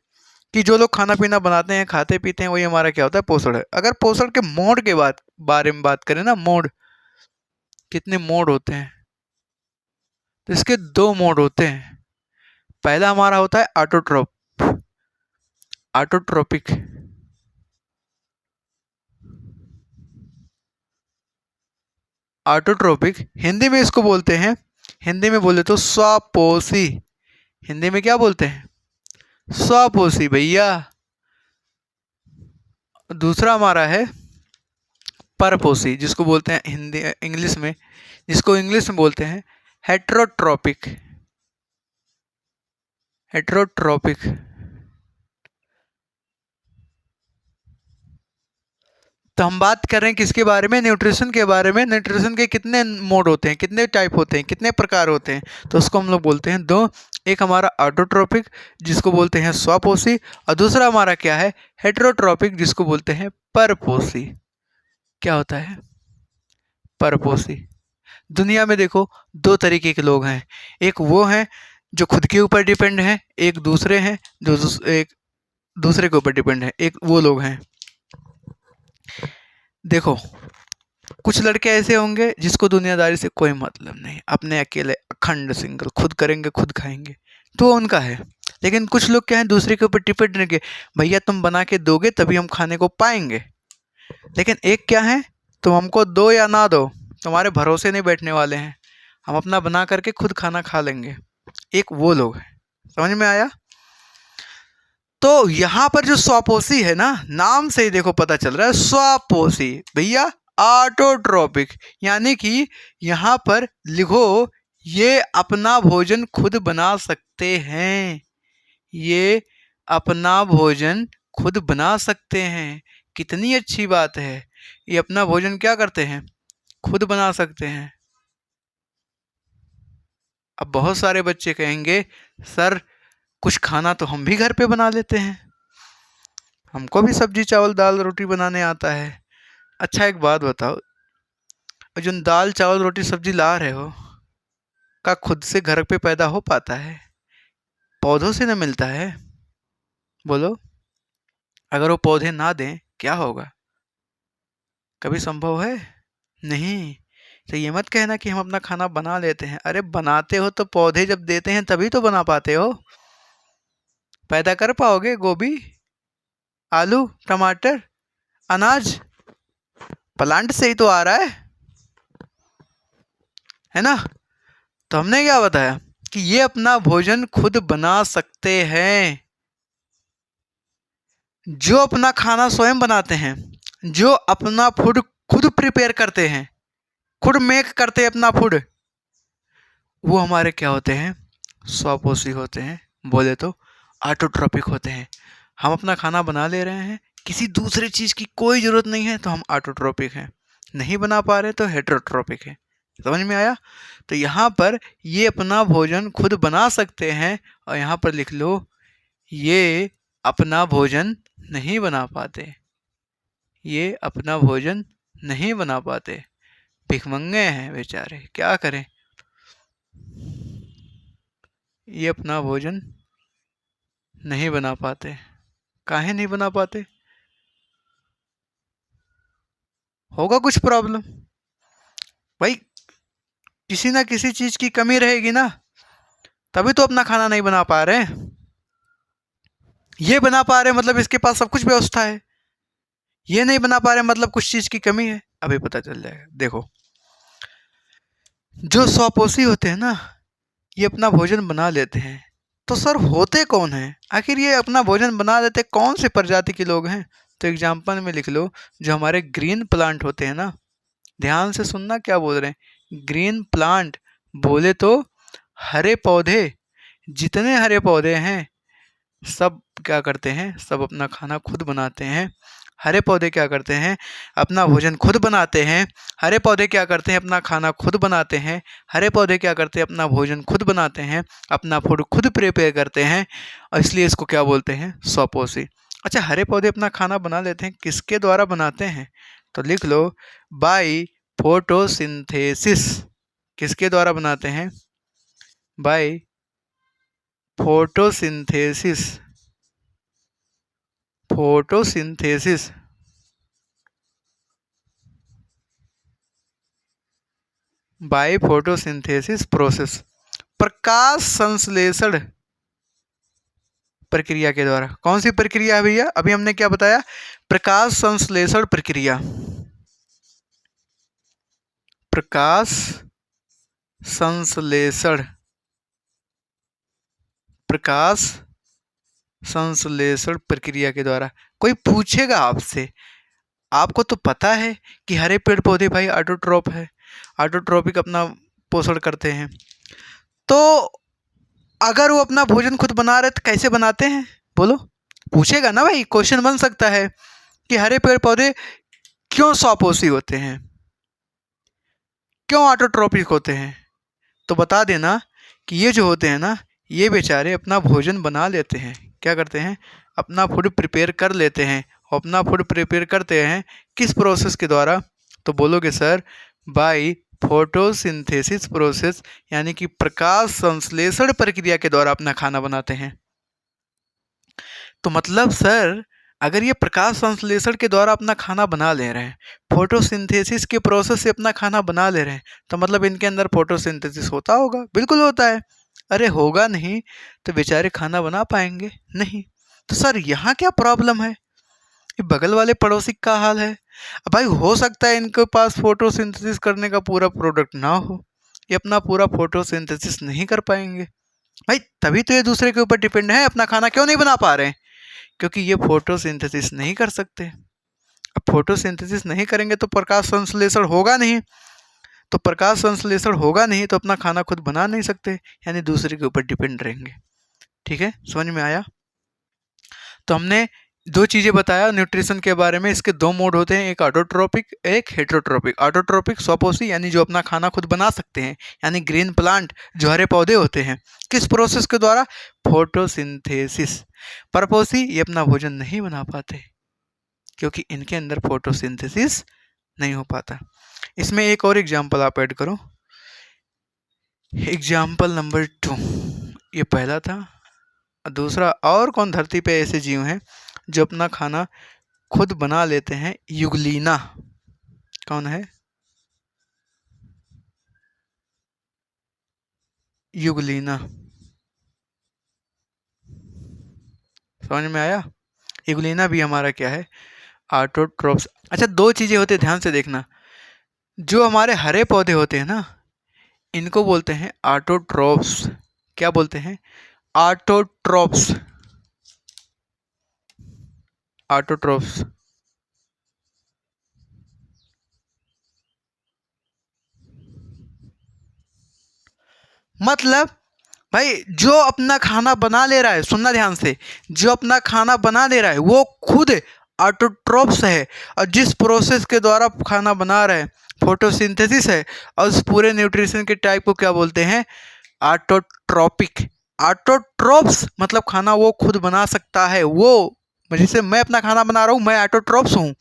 Speaker 1: कि जो लोग खाना पीना बनाते हैं, खाते पीते हैं, वही हमारा क्या होता है, पोषण है। अगर पोषण के मोड के बारे में बात करें ना, मोड, कितने मोड होते हैं, तो इसके दो मोड होते हैं। पहला हमारा होता है ऑटोट्रोपिक। ऑटोट्रोपिक हिंदी में इसको बोलते हैं, हिंदी में बोले तो स्वपोषी। हिंदी में क्या बोलते हैं, स्वपोषी भैया। दूसरा हमारा है परपोषी, जिसको बोलते हैं हिंदी इंग्लिश में, जिसको इंग्लिश में बोलते हैं हेट्रोट्रोपिक। हेट्रोट्रोपिक। तो हम बात कर रहे हैं किसके बारे में, न्यूट्रिशन के बारे में। न्यूट्रिशन के कितने मोड होते हैं, कितने टाइप होते हैं, कितने प्रकार होते हैं, तो उसको हम लोग बोलते हैं दो। एक हमारा ऑटोट्रोपिक जिसको बोलते हैं स्वपोषी, और दूसरा हमारा क्या है, हेट्रोट्रोपिक जिसको बोलते हैं परपोषी। क्या होता है, परपोषी। दुनिया में देखो दो तरीके के लोग हैं, एक वो हैं जो खुद के ऊपर डिपेंड हैं, एक दूसरे हैं जो एक दूसरे के ऊपर डिपेंड है, एक वो लोग हैं। देखो कुछ लड़के ऐसे होंगे जिसको दुनियादारी से कोई मतलब नहीं, अपने अकेले अखंड सिंगल, खुद करेंगे खुद खाएंगे, तो उनका है। लेकिन कुछ लोग क्या है, दूसरे के ऊपर डिपेंड रहेंगे, भैया तुम बना के दोगे तभी हम खाने को पाएंगे। लेकिन एक क्या है, तुम हमको दो या ना दो, तुम्हारे भरोसे नहीं बैठने वाले हैं, हम अपना बना करके खुद खाना खा लेंगे। एक वो लोग हैं, समझ में आया। तो यहाँ पर जो स्वपोषी है ना, नाम से ही देखो पता चल रहा है स्वपोषी भैया, ऑटोट्रोपिक, यानी कि यहाँ पर लिखो ये अपना भोजन खुद बना सकते हैं, ये अपना भोजन खुद बना सकते हैं। कितनी अच्छी बात है, ये अपना भोजन क्या करते हैं, खुद बना सकते हैं। अब बहुत सारे बच्चे कहेंगे सर कुछ खाना तो हम भी घर पे बना लेते हैं, हमको भी सब्जी चावल दाल रोटी बनाने आता है। अच्छा एक बात बताओ, जो दाल चावल रोटी सब्जी ला रहे हो, का खुद से घर पे पैदा हो पाता है, पौधों से न मिलता है? बोलो, अगर वो पौधे ना दें क्या होगा, कभी संभव है? नहीं। तो ये मत कहना कि हम अपना खाना बना लेते हैं, अरे बनाते हो तो पौधे जब देते हैं तभी तो बना पाते हो। पैदा कर पाओगे गोभी, आलू, टमाटर, अनाज, प्लांट से ही तो आ रहा है ना। तो हमने क्या बताया कि ये अपना भोजन खुद बना सकते हैं, जो अपना खाना स्वयं बनाते हैं, जो अपना फूड खुद प्रिपेयर करते हैं, खुद मेक करते हैं अपना फूड, वो हमारे क्या होते हैं, स्वपोषी होते हैं। बोले तो ऑटोट्रोपिक होते हैं। हम अपना खाना बना ले रहे हैं, किसी दूसरे चीज़ की कोई ज़रूरत नहीं है, तो हम ऑटोट्रोपिक हैं। नहीं बना पा रहे तो हेट्रोट्रोपिक है। समझ में आया। तो यहाँ पर ये अपना भोजन खुद बना सकते हैं, और यहाँ पर लिख लो ये अपना भोजन नहीं बना पाते, ये अपना भोजन नहीं बना पाते, भिखमंगे हैं बेचारे, क्या करें। ये अपना भोजन नहीं बना पाते, काहे नहीं बना पाते, होगा कुछ प्रॉब्लम भाई, किसी ना किसी चीज की कमी रहेगी ना, तभी तो अपना खाना नहीं बना पा रहे। ये बना पा रहे मतलब इसके पास सब कुछ व्यवस्था है, ये नहीं बना पा रहे मतलब कुछ चीज की कमी है, अभी पता चल जाएगा। देखो जो स्वपोषी होते हैं ना, ये अपना भोजन बना लेते हैं, तो सर होते कौन हैं आखिर ये अपना भोजन बना लेते, कौन से प्रजाति के लोग हैं? तो एग्जाम्पल में लिख लो, जो हमारे ग्रीन प्लांट होते हैं ना, ध्यान से सुनना क्या बोल रहे हैं, ग्रीन प्लांट बोले तो हरे पौधे, जितने हरे पौधे हैं सब क्या करते हैं, सब अपना खाना खुद बनाते हैं। हरे पौधे क्या करते हैं, अपना भोजन खुद बनाते हैं। हरे पौधे क्या करते हैं, अपना खाना खुद बनाते हैं। हरे पौधे क्या करते हैं, अपना भोजन खुद बनाते हैं, अपना फूड खुद प्रिपेयर करते हैं, और इसलिए इसको क्या बोलते हैं, स्वपोषी। अच्छा हरे पौधे अपना खाना बना लेते हैं, किसके द्वारा बनाते हैं? तो लिख लो बाई फोटोसिंथेसिस किसके द्वारा बनाते हैं? By photosynthesis. Photosynthesis by photosynthesis process, प्रकाश संश्लेषण प्रक्रिया के द्वारा। कौन सी प्रक्रिया है भैया? अभी हमने क्या बताया? प्रकाश संश्लेषण प्रक्रिया। प्रकाश संश्लेषण, प्रकाश संश्लेषण प्रक्रिया के द्वारा। कोई पूछेगा आपसे, आपको तो पता है कि हरे पेड़ पौधे भाई ऑटोट्रॉप है, ऑटोट्रॉपिक अपना पोषण करते हैं, तो अगर वो अपना भोजन खुद बना रहे तो कैसे बनाते हैं बोलो? पूछेगा ना भाई, क्वेश्चन बन सकता है कि हरे पेड़ पौधे क्यों स्वपोषी होते हैं, क्यों ऑटोट्रॉपिक होते हैं? तो बता देना कि ये जो होते हैं ना, ये बेचारे अपना भोजन बना लेते हैं। क्या करते हैं? अपना फूड प्रिपेयर कर लेते हैं। अपना फूड प्रिपेयर करते हैं किस प्रोसेस के द्वारा? तो बोलोगे सर बाय फोटोसिंथेसिस प्रोसेस, यानी कि प्रकाश संश्लेषण प्रक्रिया के द्वारा अपना खाना बनाते हैं। तो मतलब सर अगर ये प्रकाश संश्लेषण के द्वारा अपना खाना बना ले रहे हैं, फोटोसिंथेसिस के प्रोसेस से अपना खाना बना ले रहे हैं, तो मतलब इनके अंदर फोटोसिंथेसिस होता होगा। बिल्कुल होता है। अरे होगा नहीं तो बेचारे खाना बना पाएंगे नहीं। तो सर यहाँ क्या प्रॉब्लम है? ये बगल वाले पड़ोसी का हाल है। अब भाई हो सकता है इनके पास फोटोसिंथेसिस करने का पूरा प्रोडक्ट ना हो, ये अपना पूरा फोटोसिंथेसिस नहीं कर पाएंगे भाई, तभी तो ये दूसरे के ऊपर डिपेंड है। अपना खाना क्यों नहीं बना पा रहे हैं? क्योंकि ये फोटोसिंथेसिस नहीं कर सकते। अब फोटोसिंथेसिस नहीं करेंगे तो प्रकाश संश्लेषण होगा नहीं, तो प्रकाश संश्लेषण होगा नहीं तो अपना खाना खुद बना नहीं सकते, यानी दूसरे के ऊपर डिपेंड रहेंगे। ठीक है, समझ में आया? तो हमने दो चीज़ें बताया न्यूट्रिशन के बारे में। इसके दो मोड होते हैं, एक ऑटोट्रोपिक, एक हेटेरोट्रोपिक। ऑटोट्रोपिक स्वपोषी यानी जो अपना खाना खुद बना सकते हैं, यानी ग्रीन प्लांट जो हरे पौधे होते हैं। किस प्रोसेस के द्वारा? फोटोसिंथेसिस। परपोषी ये अपना भोजन नहीं बना पाते क्योंकि इनके अंदर फोटोसिंथेसिस नहीं हो पाता। इसमें एक और एग्जाम्पल आप ऐड करो, एग्जाम्पल नंबर 2। ये पहला था। दूसरा, और कौन धरती पे ऐसे जीव हैं जो अपना खाना खुद बना लेते हैं? युगलीना। कौन है? युगलीना। समझ में आया? युगलीना भी हमारा क्या है? ऑटोट्रोप्स। अच्छा, दो चीजें होती है, ध्यान से देखना। जो हमारे हरे पौधे होते हैं ना, इनको बोलते हैं ऑटोट्रोप्स। क्या बोलते हैं? ऑटोट्रोप्स। ऑटोट्रोप्स मतलब भाई जो अपना खाना बना ले रहा है, सुनना ध्यान से, जो अपना खाना बना ले रहा है वो खुद ऑटोट्रोप्स है। और जिस प्रोसेस के द्वारा खाना बना रहा है फोटोसिंथेसिस है, और उस पूरे न्यूट्रिशन के टाइप को क्या बोलते हैं? ऑटोट्रोपिक। ऑटोट्रोप्स मतलब खाना वो खुद बना सकता है। वो जैसे मैं अपना खाना बना रहा हूँ, मैं ऑटोट्रोप्स हूँ,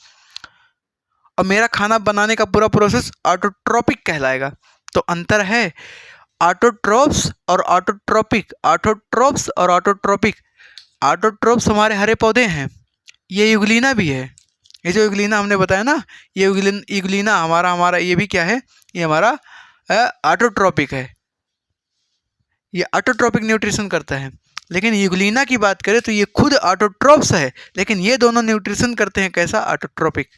Speaker 1: और मेरा खाना बनाने का पूरा प्रोसेस ऑटोट्रोपिक कहलाएगा। तो अंतर है ऑटोट्रोप्स और ऑटोट्रोपिक। ऑटोट्रोप्स और ऑटोट्रोपिक। ऑटोट्रोप्स हमारे हरे पौधे हैं, ये युगलीना भी है। ये जो युगलीना हमने बताया ना, ये युगलीना हमारा हमारा ये भी क्या है? ये हमारा ऑटोट्रोपिक है, ये ऑटोट्रोपिक न्यूट्रिशन करता है। लेकिन युगलीना की बात करें तो ये खुद ऑटोट्रोप्स है, लेकिन ये दोनों न्यूट्रिशन करते हैं कैसा? ऑटोट्रोपिक।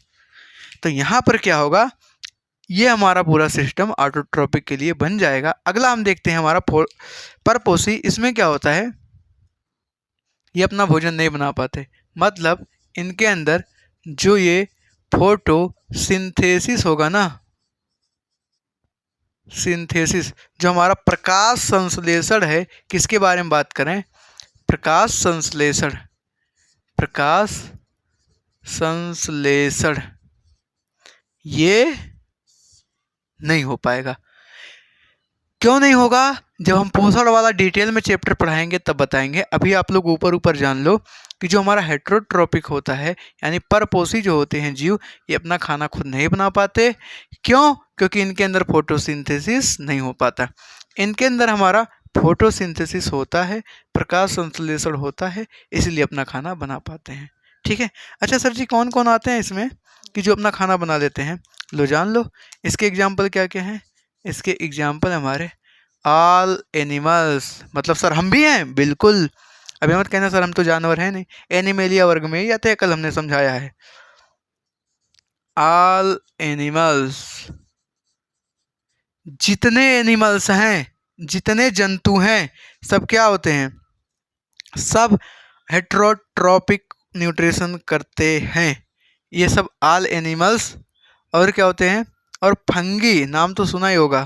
Speaker 1: तो यहाँ पर क्या होगा? ये हमारा पूरा सिस्टम ऑटोट्रोपिक के लिए बन जाएगा। अगला हम देखते हैं हमारा परपोषी। इसमें क्या होता है? ये अपना भोजन नहीं बना पाते, मतलब इनके अंदर जो ये फोटोसिंथेसिस होगा ना, सिंथेसिस, जो हमारा प्रकाश संश्लेषण है, किसके बारे में बात करें? प्रकाश संश्लेषण। प्रकाश संश्लेषण ये नहीं हो पाएगा। क्यों नहीं होगा? जब हम पोषण वाला डिटेल में चैप्टर पढ़ाएंगे तब बताएंगे। अभी आप लोग ऊपर ऊपर जान लो कि जो हमारा हेटेरोट्रोपिक होता है, यानी परपोषी जो होते हैं जीव, ये अपना खाना खुद नहीं बना पाते। क्यों? क्योंकि इनके अंदर फोटोसिंथेसिस नहीं हो पाता। इनके अंदर हमारा फोटोसिंथेसिस होता है, प्रकाश संश्लेषण होता है, इसलिए अपना खाना बना पाते हैं। ठीक है। अच्छा सर जी, कौन कौन आते हैं इसमें कि जो अपना खाना बना लेते हैं? लो जान लो, इसके एग्जाम्पल क्या क्या हैं। इसके एग्जाम्पल हमारे ऑल एनिमल्स, मतलब सर हम भी हैं, बिल्कुल। अभी मत कहना सर हम तो जानवर हैं नहीं, एनिमेलिया वर्ग में ही आते हैं, कल हमने समझाया है। ऑल एनिमल्स, जितने एनिमल्स हैं, जितने जंतु हैं, सब क्या होते हैं? सब हेट्रोट्रॉपिक न्यूट्रिशन करते हैं। ये सब ऑल एनिमल्स। और क्या होते हैं? और फंगी, नाम तो सुना ही होगा,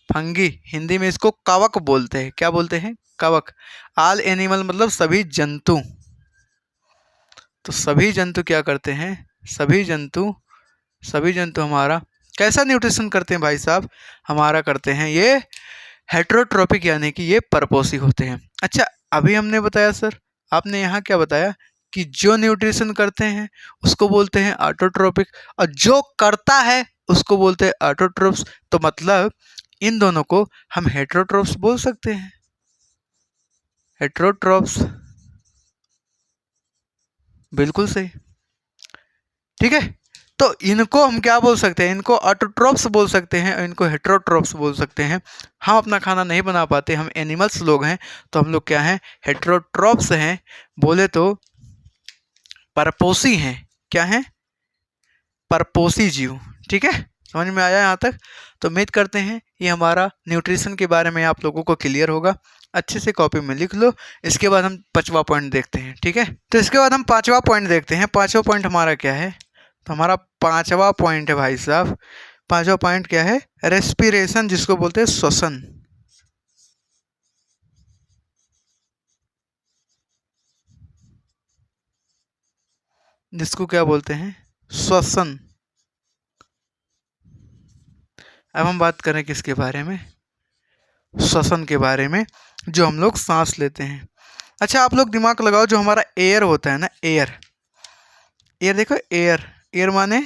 Speaker 1: फंगी, हिंदी में इसको कवक बोलते हैं। क्या बोलते हैं? कवक। ऑल एनिमल मतलब सभी जंतु। तो सभी जंतु क्या करते हैं? सभी जंतु हमारा कैसा न्यूट्रिशन करते हैं भाई साहब? हमारा करते हैं ये हेट्रोट्रॉपिक, यानी कि ये परपोषी होते हैं। अच्छा, अभी हमने बताया सर, आपने यहाँ क्या बताया कि जो न्यूट्रिशन करते हैं उसको बोलते हैं ऑटोट्रोपिक, और जो करता है उसको बोलते हैं ऑटोट्रोप्स। तो मतलब इन दोनों को हम हेट्रोट्रोप्स बोल सकते हैं। हेट्रोट्रोप्स, बिल्कुल सही। ठीक है। तो इनको हम क्या बोल सकते हैं? इनको ऑटोट्रोप्स बोल सकते हैं और इनको हेट्रोट्रोप्स बोल सकते हैं। हम अपना खाना नहीं बना पाते, हम एनिमल्स लोग हैं, तो हम लोग क्या हैं? हेट्रोट्रोप्स हैं। बोले तो परपोषी हैं। क्या हैं? परपोषी जीव। ठीक है, समझ में आया यहाँ तक? तो उम्मीद करते हैं ये हमारा न्यूट्रिशन के बारे में आप लोगों को क्लियर होगा। अच्छे से कॉपी में लिख लो। इसके बाद हम 5वां पॉइंट देखते हैं। ठीक है, तो इसके बाद हम 5वां पॉइंट देखते हैं। 5वां पॉइंट हमारा क्या है? तो हमारा 5वां पॉइंट है भाई साहब, 5वां पॉइंट क्या है? रेस्पिरेशन, जिसको बोलते हैं श्वसन। जिसको क्या बोलते हैं? श्वसन। अब हम बात करें किसके बारे में? श्वसन के बारे में, जो हम लोग सांस लेते हैं। अच्छा, आप लोग दिमाग लगाओ, जो हमारा एयर होता है ना, एयर, एयर देखो, एयर, एयर माने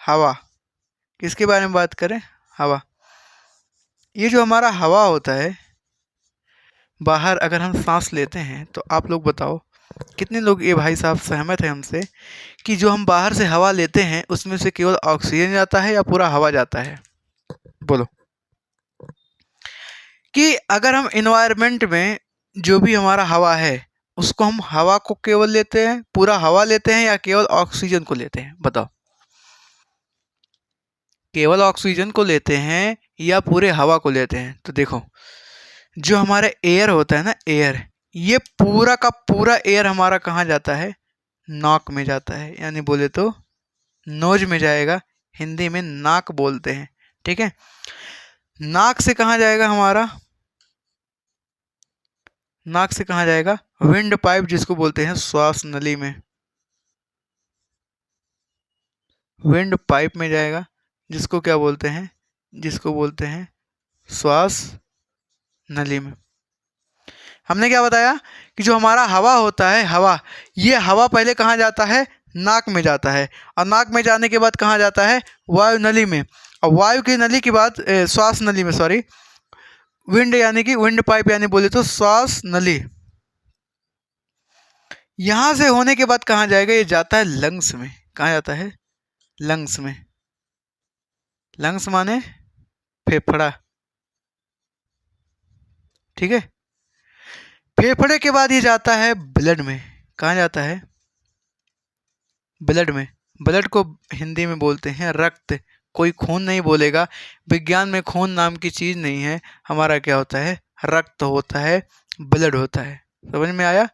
Speaker 1: हवा। किसके बारे में बात करें? हवा। ये जो हमारा हवा होता है, बाहर अगर हम सांस लेते हैं, तो आप लोग बताओ कितने लोग ये भाई साहब सहमत हैं हमसे कि जो हम बाहर से हवा लेते हैं उसमें से केवल ऑक्सीजन जाता है या पूरा हवा जाता है? बोलो। कि अगर हम इन्वायरमेंट में जो भी हमारा हवा है उसको हम हवा को केवल लेते हैं, पूरा हवा लेते हैं, या केवल ऑक्सीजन को लेते हैं? बताओ। केवल ऑक्सीजन को लेते हैं या पूरे हवा को लेते हैं? तो देखो, जो हमारे एयर होता है ना, एयर, ये पूरा का पूरा एयर हमारा कहाँ जाता है? नाक में जाता है, यानी बोले तो नोज में जाएगा। हिंदी में नाक बोलते हैं। ठीक है। नाक से कहाँ जाएगा हमारा? नाक से कहाँ जाएगा? विंड पाइप, जिसको बोलते हैं श्वास नली में। विंड पाइप में जाएगा, जिसको क्या बोलते हैं? जिसको बोलते हैं श्वास नली में। हमने क्या बताया कि जो हमारा हवा होता है, हवा, ये हवा पहले कहाँ जाता है? नाक में जाता है, और नाक में जाने के बाद कहाँ जाता है? वायु नली में, और वायु की नली के बाद श्वास नली में, सॉरी, विंड, यानी कि विंड पाइप, यानी बोले तो श्वास नली। यहाँ से होने के बाद कहाँ जाएगा? ये जाता है लंग्स में। कहाँ जाता है? लंग्स में। लंग्स माने फेफड़ा। ठीक है। फेफड़े के बाद ये जाता है ब्लड में। कहाँ जाता है? ब्लड में। ब्लड को हिंदी में बोलते हैं रक्त। कोई खून नहीं बोलेगा, विज्ञान में खून नाम की चीज़ नहीं है। हमारा क्या होता है? रक्त होता है, ब्लड होता है। समझ में आया?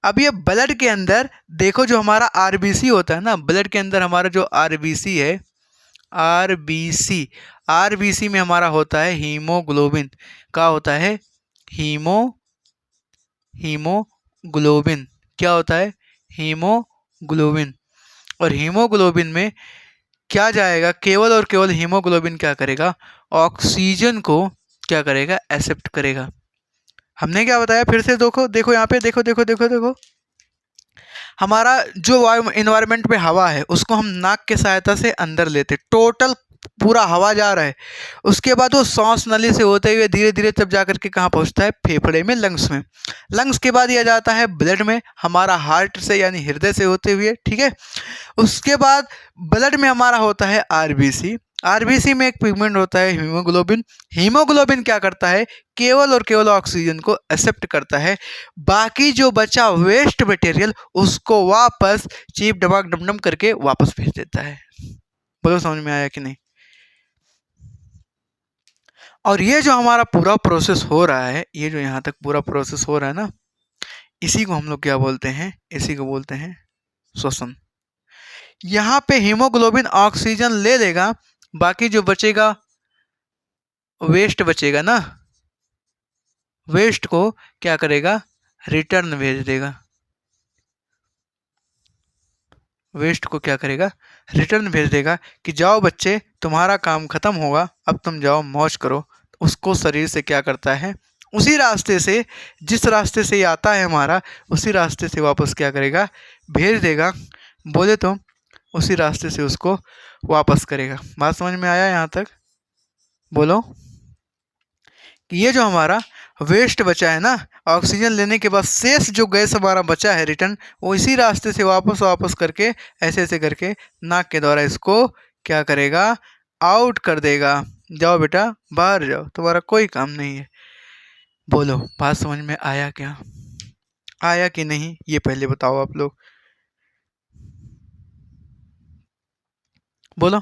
Speaker 1: अब ये ब्लड के अंदर देखो, जो हमारा आरबीसी होता है ना, ब्लड के अंदर हमारा जो आरबीसी है, आरबीसी, आरबीसी में हमारा होता है हीमोग्लोबिन। क्या होता है? हीमोग्लोबिन। क्या होता है? हीमोग्लोबिन। और हीमोग्लोबिन में क्या जाएगा? केवल और केवल हीमोग्लोबिन क्या करेगा? ऑक्सीजन को क्या करेगा? एक्सेप्ट करेगा। हमने क्या बताया? फिर से देखो, देखो यहाँ पे, देखो देखो देखो देखो, हमारा जो वायु इन्वायरमेंट में हवा है उसको हम नाक के सहायता से अंदर लेते, टोटल पूरा हवा जा रहा है। उसके बाद वो सांस नली से होते हुए धीरे धीरे तब जा करके कहाँ पहुँचता है, फेफड़े में, लंग्स में। लंग्स के बाद ये जाता है ब्लड में, हमारा हार्ट से यानी हृदय से होते हुए, ठीक है। उसके बाद ब्लड में हमारा होता है आरबीसी। आरबीसी में एक पिगमेंट होता है हीमोग्लोबिन। हीमोग्लोबिन क्या करता है, केवल और केवल ऑक्सीजन को एक्सेप्ट करता है, बाकी जो बचा वेस्ट मटेरियल उसको वापस चीप डबाक डमडम करके वापस भेज देता है। बोलो समझ में आया कि नहीं। और ये जो हमारा पूरा प्रोसेस हो रहा है, ये जो यहाँ तक पूरा प्रोसेस हो रहा है ना, इसी को हम लोग क्या बोलते हैं, इसी को बोलते हैं श्वसन। यहाँ पे हीमोग्लोबिन ऑक्सीजन ले लेगा, बाकी जो बचेगा वेस्ट बचेगा ना, वेस्ट को क्या करेगा, रिटर्न भेज देगा। वेस्ट को क्या करेगा, रिटर्न भेज देगा कि जाओ बच्चे तुम्हारा काम खत्म होगा, अब तुम जाओ मौज करो। उसको शरीर से क्या करता है, उसी रास्ते से, जिस रास्ते से ये आता है हमारा, उसी रास्ते से वापस क्या करेगा, भेज देगा। बोले तो उसी रास्ते से उसको वापस करेगा। बात समझ में आया यहाँ तक। बोलो कि ये जो हमारा वेस्ट बचा है ना, ऑक्सीजन लेने के बाद शेष जो गैस हमारा बचा है रिटर्न, वो इसी रास्ते से वापस वापस करके ऐसे ऐसे करके नाक के द्वारा इसको क्या करेगा, आउट कर देगा। जाओ बेटा बाहर जाओ, तुम्हारा कोई काम नहीं है। बोलो बात समझ में आया क्या, आया कि नहीं, ये पहले बताओ आप लोग। बोलो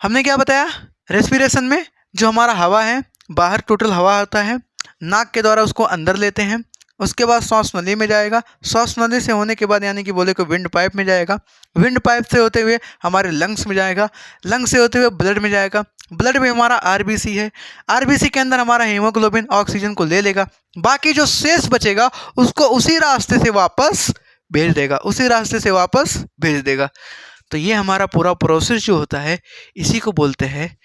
Speaker 1: हमने क्या बताया, रेस्पिरेशन में जो हमारा हवा है, बाहर टोटल हवा होता है, नाक के द्वारा उसको अंदर लेते हैं, उसके बाद सांस नली में जाएगा, सांस नली से होने के बाद यानी कि बोले को विंड पाइप में जाएगा, विंड पाइप से होते हुए हमारे लंग्स में जाएगा, लंग्स से होते हुए ब्लड में जाएगा, ब्लड में हमारा आरबीसी है, आरबीसी के अंदर हमारा हीमोग्लोबिन ऑक्सीजन को ले लेगा, बाकी जो शेष बचेगा उसको उसी रास्ते से वापस भेज देगा, उसी रास्ते से वापस भेज देगा। तो ये हमारा पूरा प्रोसेस जो होता है, इसी को बोलते हैं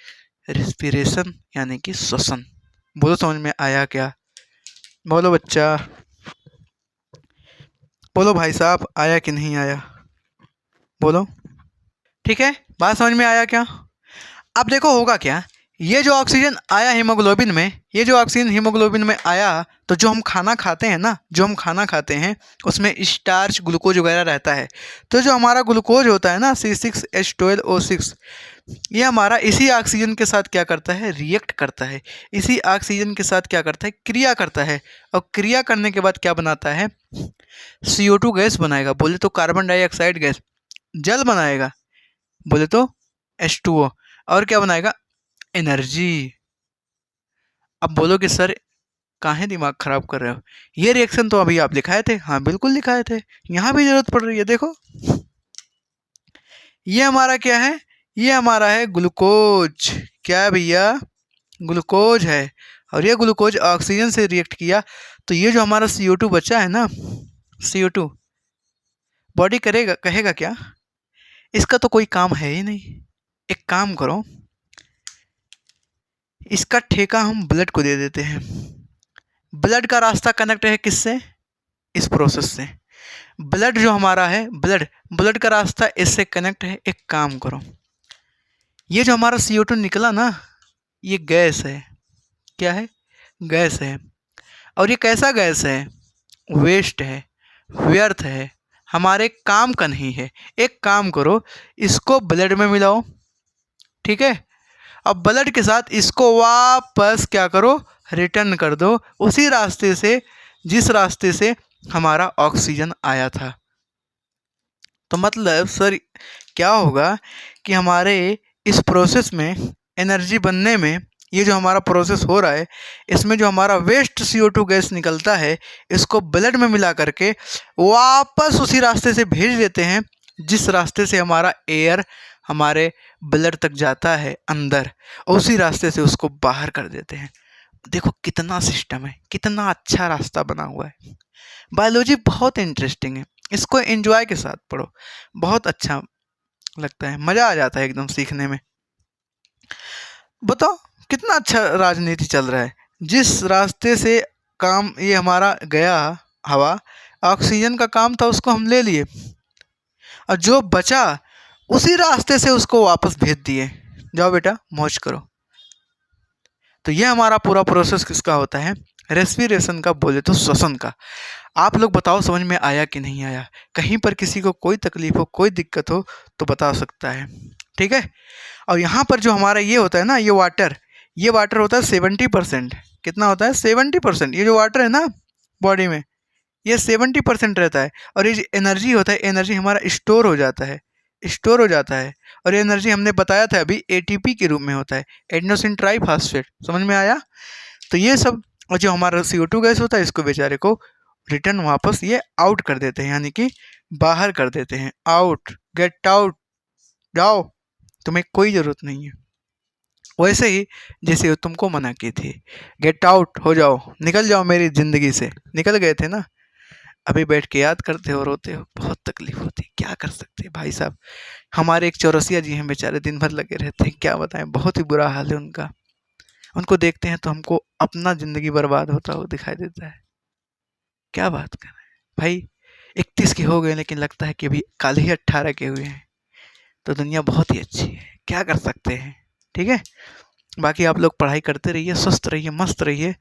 Speaker 1: रेस्पिरेशन यानी कि श्वसन। बोलो समझ में आया क्या, बोलो बच्चा, बोलो भाई साहब, आया कि नहीं आया, बोलो। ठीक है, बात समझ में आया क्या। अब देखो होगा क्या, ये जो ऑक्सीजन आया हीमोग्लोबिन में, ये जो ऑक्सीजन हीमोग्लोबिन में आया, तो जो हम खाना खाते हैं ना, जो हम खाना खाते हैं उसमें स्टार्च ग्लूकोज वगैरह रहता है, तो जो हमारा ग्लूकोज होता है ना C6H12O6, ये हमारा इसी ऑक्सीजन के साथ क्या करता है, रिएक्ट करता है, इसी ऑक्सीजन के साथ क्या करता है, क्रिया करता है, और क्रिया करने के बाद क्या बनाता है, CO2 गैस बनाएगा, बोले तो कार्बन डाइऑक्साइड गैस, जल बनाएगा, बोले तो H2O, और क्या बनाएगा, एनर्जी। अब बोलो कि सर काहे दिमाग खराब कर रहे हो, ये रिएक्शन तो अभी आप लिखाए थे। हाँ बिल्कुल लिखाए थे, यहाँ भी जरूरत पड़ रही है। देखो ये हमारा क्या है, ये हमारा है ग्लूकोज। क्या है भैया, ग्लूकोज है, और ये ग्लूकोज ऑक्सीजन से रिएक्ट किया, तो ये जो हमारा CO2 बचा है ना, CO2 बॉडी करेगा, कहेगा क्या, इसका तो कोई काम है ही नहीं, एक काम करो, इसका ठेका हम ब्लड को दे देते हैं। ब्लड का रास्ता कनेक्ट है किससे, इस प्रोसेस से। ब्लड जो हमारा है, ब्लड ब्लड का रास्ता इससे कनेक्ट है। एक काम करो, ये जो हमारा CO2 निकला ना, ये गैस है। क्या है, गैस है, और ये कैसा गैस है, वेस्ट है, व्यर्थ है, हमारे काम का नहीं है। एक काम करो, इसको ब्लड में मिलाओ, ठीक है, अब ब्लड के साथ इसको वापस क्या करो, रिटर्न कर दो उसी रास्ते से जिस रास्ते से हमारा ऑक्सीजन आया था। तो मतलब सर क्या होगा कि हमारे इस प्रोसेस में, एनर्जी बनने में, ये जो हमारा प्रोसेस हो रहा है, इसमें जो हमारा वेस्ट CO2 गैस निकलता है, इसको ब्लड में मिला करके वापस उसी रास्ते से भेज देते हैं जिस रास्ते से हमारा एयर हमारे ब्लड तक जाता है अंदर, और उसी रास्ते से उसको बाहर कर देते हैं। देखो कितना सिस्टम है, कितना अच्छा रास्ता बना हुआ है। बायोलॉजी बहुत इंटरेस्टिंग है, इसको एंजॉय के साथ पढ़ो, बहुत अच्छा लगता है, मज़ा आ जाता है एकदम सीखने में। बताओ कितना अच्छा राजनीति चल रहा है, जिस रास्ते से काम ये हमारा गया हवा, ऑक्सीजन का काम था उसको हम ले लिए, और जो बचा उसी रास्ते से उसको वापस भेज दिए, जाओ बेटा मौज करो। तो ये हमारा पूरा प्रोसेस किसका होता है, रेस्पिरेशन का, बोले तो श्वसन का। आप लोग बताओ समझ में आया कि नहीं आया? कहीं पर किसी को कोई तकलीफ हो, कोई दिक्कत हो तो बता सकता है, ठीक है। और यहाँ पर जो हमारा ये होता है ना, ये वाटर होता है 70%। कितना होता है? 70%। ये जो वाटर है ना बॉडी में, ये 70% रहता है। और ये जो एनर्जी होता है, एनर्जी हमारा स्टोर हो जाता है, स्टोर हो जाता है। और ये एनर्जी हमने बताया था अभी एटीपी के रूप में होता है, एडेनोसिन ट्राइफॉस्फेट। समझ में आया? तो ये सब, और जो हमारा CO2 गैस होता है, इसको बेचारे को रिटर्न वापस ये आउट कर देते हैं, यानी कि बाहर कर देते हैं। आउट, गेट आउट, जाओ, तुम्हें कोई ज़रूरत नहीं है। वैसे ही जैसे वो तुमको मना की थी, गेट आउट, हो जाओ, निकल जाओ मेरी ज़िंदगी से, निकल गए थे ना। अभी बैठ के याद करते हो, रोते हो, बहुत तकलीफ होती है, क्या कर सकते हैं भाई साहब। हमारे एक चौरसिया जी हैं बेचारे, दिन भर लगे रहते हैं, क्या बताएं, बहुत ही बुरा हाल है उनका। उनको देखते हैं तो हमको अपना ज़िंदगी बर्बाद होता हुआ दिखाई देता है। क्या बात कर रहे हैं भाई, 31 के हो गए लेकिन लगता है कि अभी कल ही 18 के हुए हैं। तो दुनिया बहुत ही अच्छी है, क्या कर सकते हैं, ठीक है। बाकी आप लोग पढ़ाई करते रहिए, स्वस्थ रहिए, मस्त रहिए।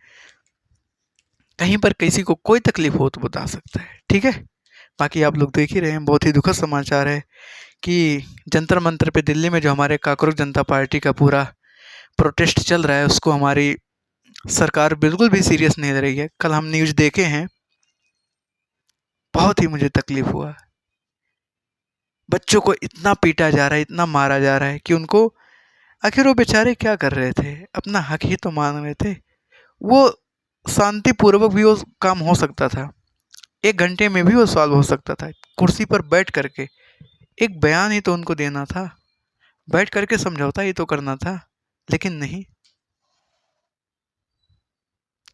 Speaker 1: कहीं पर किसी को कोई तकलीफ हो तो बता सकता है, ठीक है। बाकी आप लोग देख ही रहे हैं, बहुत ही दुखद समाचार है कि जंतर मंतर पे दिल्ली में जो हमारे काकरोच जनता पार्टी का पूरा प्रोटेस्ट चल रहा है, उसको हमारी सरकार बिल्कुल भी सीरियस नहीं ले रही है। कल हम न्यूज़ देखे हैं, बहुत ही मुझे तकलीफ हुआ। बच्चों को इतना पीटा जा रहा है, इतना मारा जा रहा है कि उनको, आखिर वो बेचारे क्या कर रहे थे, अपना हक ही तो मांग रहे थे। वो शांतिपूर्वक भी वो काम हो सकता था, 1 घंटे में भी वो सॉल्व हो सकता था, कुर्सी पर बैठ करके एक बयान ही तो उनको देना था, बैठ करके समझौता ही तो करना था, लेकिन नहीं।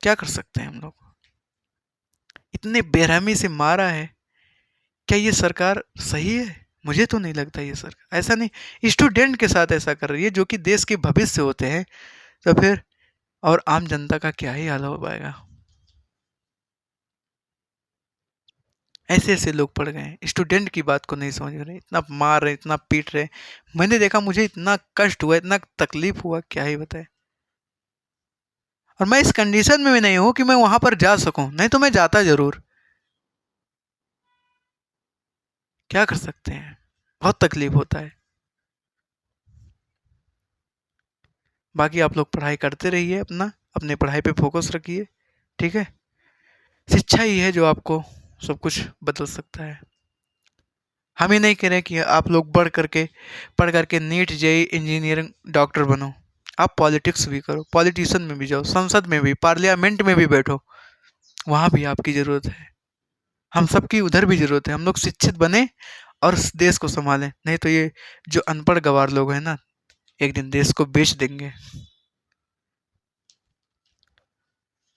Speaker 1: क्या कर सकते हैं हम लोग, इतने बेरहमी से मारा है। क्या ये सरकार सही है? मुझे तो नहीं लगता ये सरकार, ऐसा नहीं, स्टूडेंट के साथ ऐसा कर रही है जो कि देश के भविष्य होते हैं, तो फिर और आम जनता का क्या ही हाल हो पाएगा। ऐसे ऐसे लोग पड़ गए हैं, स्टूडेंट की बात को नहीं समझ रहे, इतना मार रहे, इतना पीट रहे। मैंने देखा, मुझे इतना कष्ट हुआ, इतना तकलीफ हुआ, क्या ही बताए। और मैं इस कंडीशन में भी नहीं हूं कि मैं वहां पर जा सकूं, नहीं तो मैं जाता जरूर। क्या कर सकते हैं, बहुत तकलीफ होता है। बाकी आप लोग पढ़ाई करते रहिए, अपने पढ़ाई पे फोकस रखिए, ठीक है। शिक्षा ही है जो आपको सब कुछ बदल सकता है। हम ही नहीं कह रहे कि आप लोग पढ़ करके नीट जेई इंजीनियरिंग डॉक्टर बनो। आप पॉलिटिक्स भी करो, पॉलिटिशियन में भी जाओ, संसद में भी, पार्लियामेंट में भी बैठो, वहाँ भी आपकी ज़रूरत है। हम सबकी उधर भी ज़रूरत है, हम लोग शिक्षित बने और देश को संभालें, नहीं तो ये जो अनपढ़ गवार लोग हैं ना, एक दिन देश को बेच देंगे,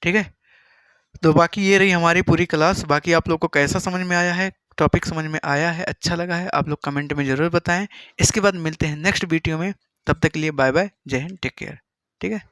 Speaker 1: ठीक है। तो बाकी ये रही हमारी पूरी क्लास। बाकी आप लोग को कैसा समझ में आया है, टॉपिक समझ में आया है, अच्छा लगा है, आप लोग कमेंट में ज़रूर बताएं। इसके बाद मिलते हैं नेक्स्ट वीडियो में, तब तक के लिए बाय बाय, जय हिंद, टेक केयर, ठीक है।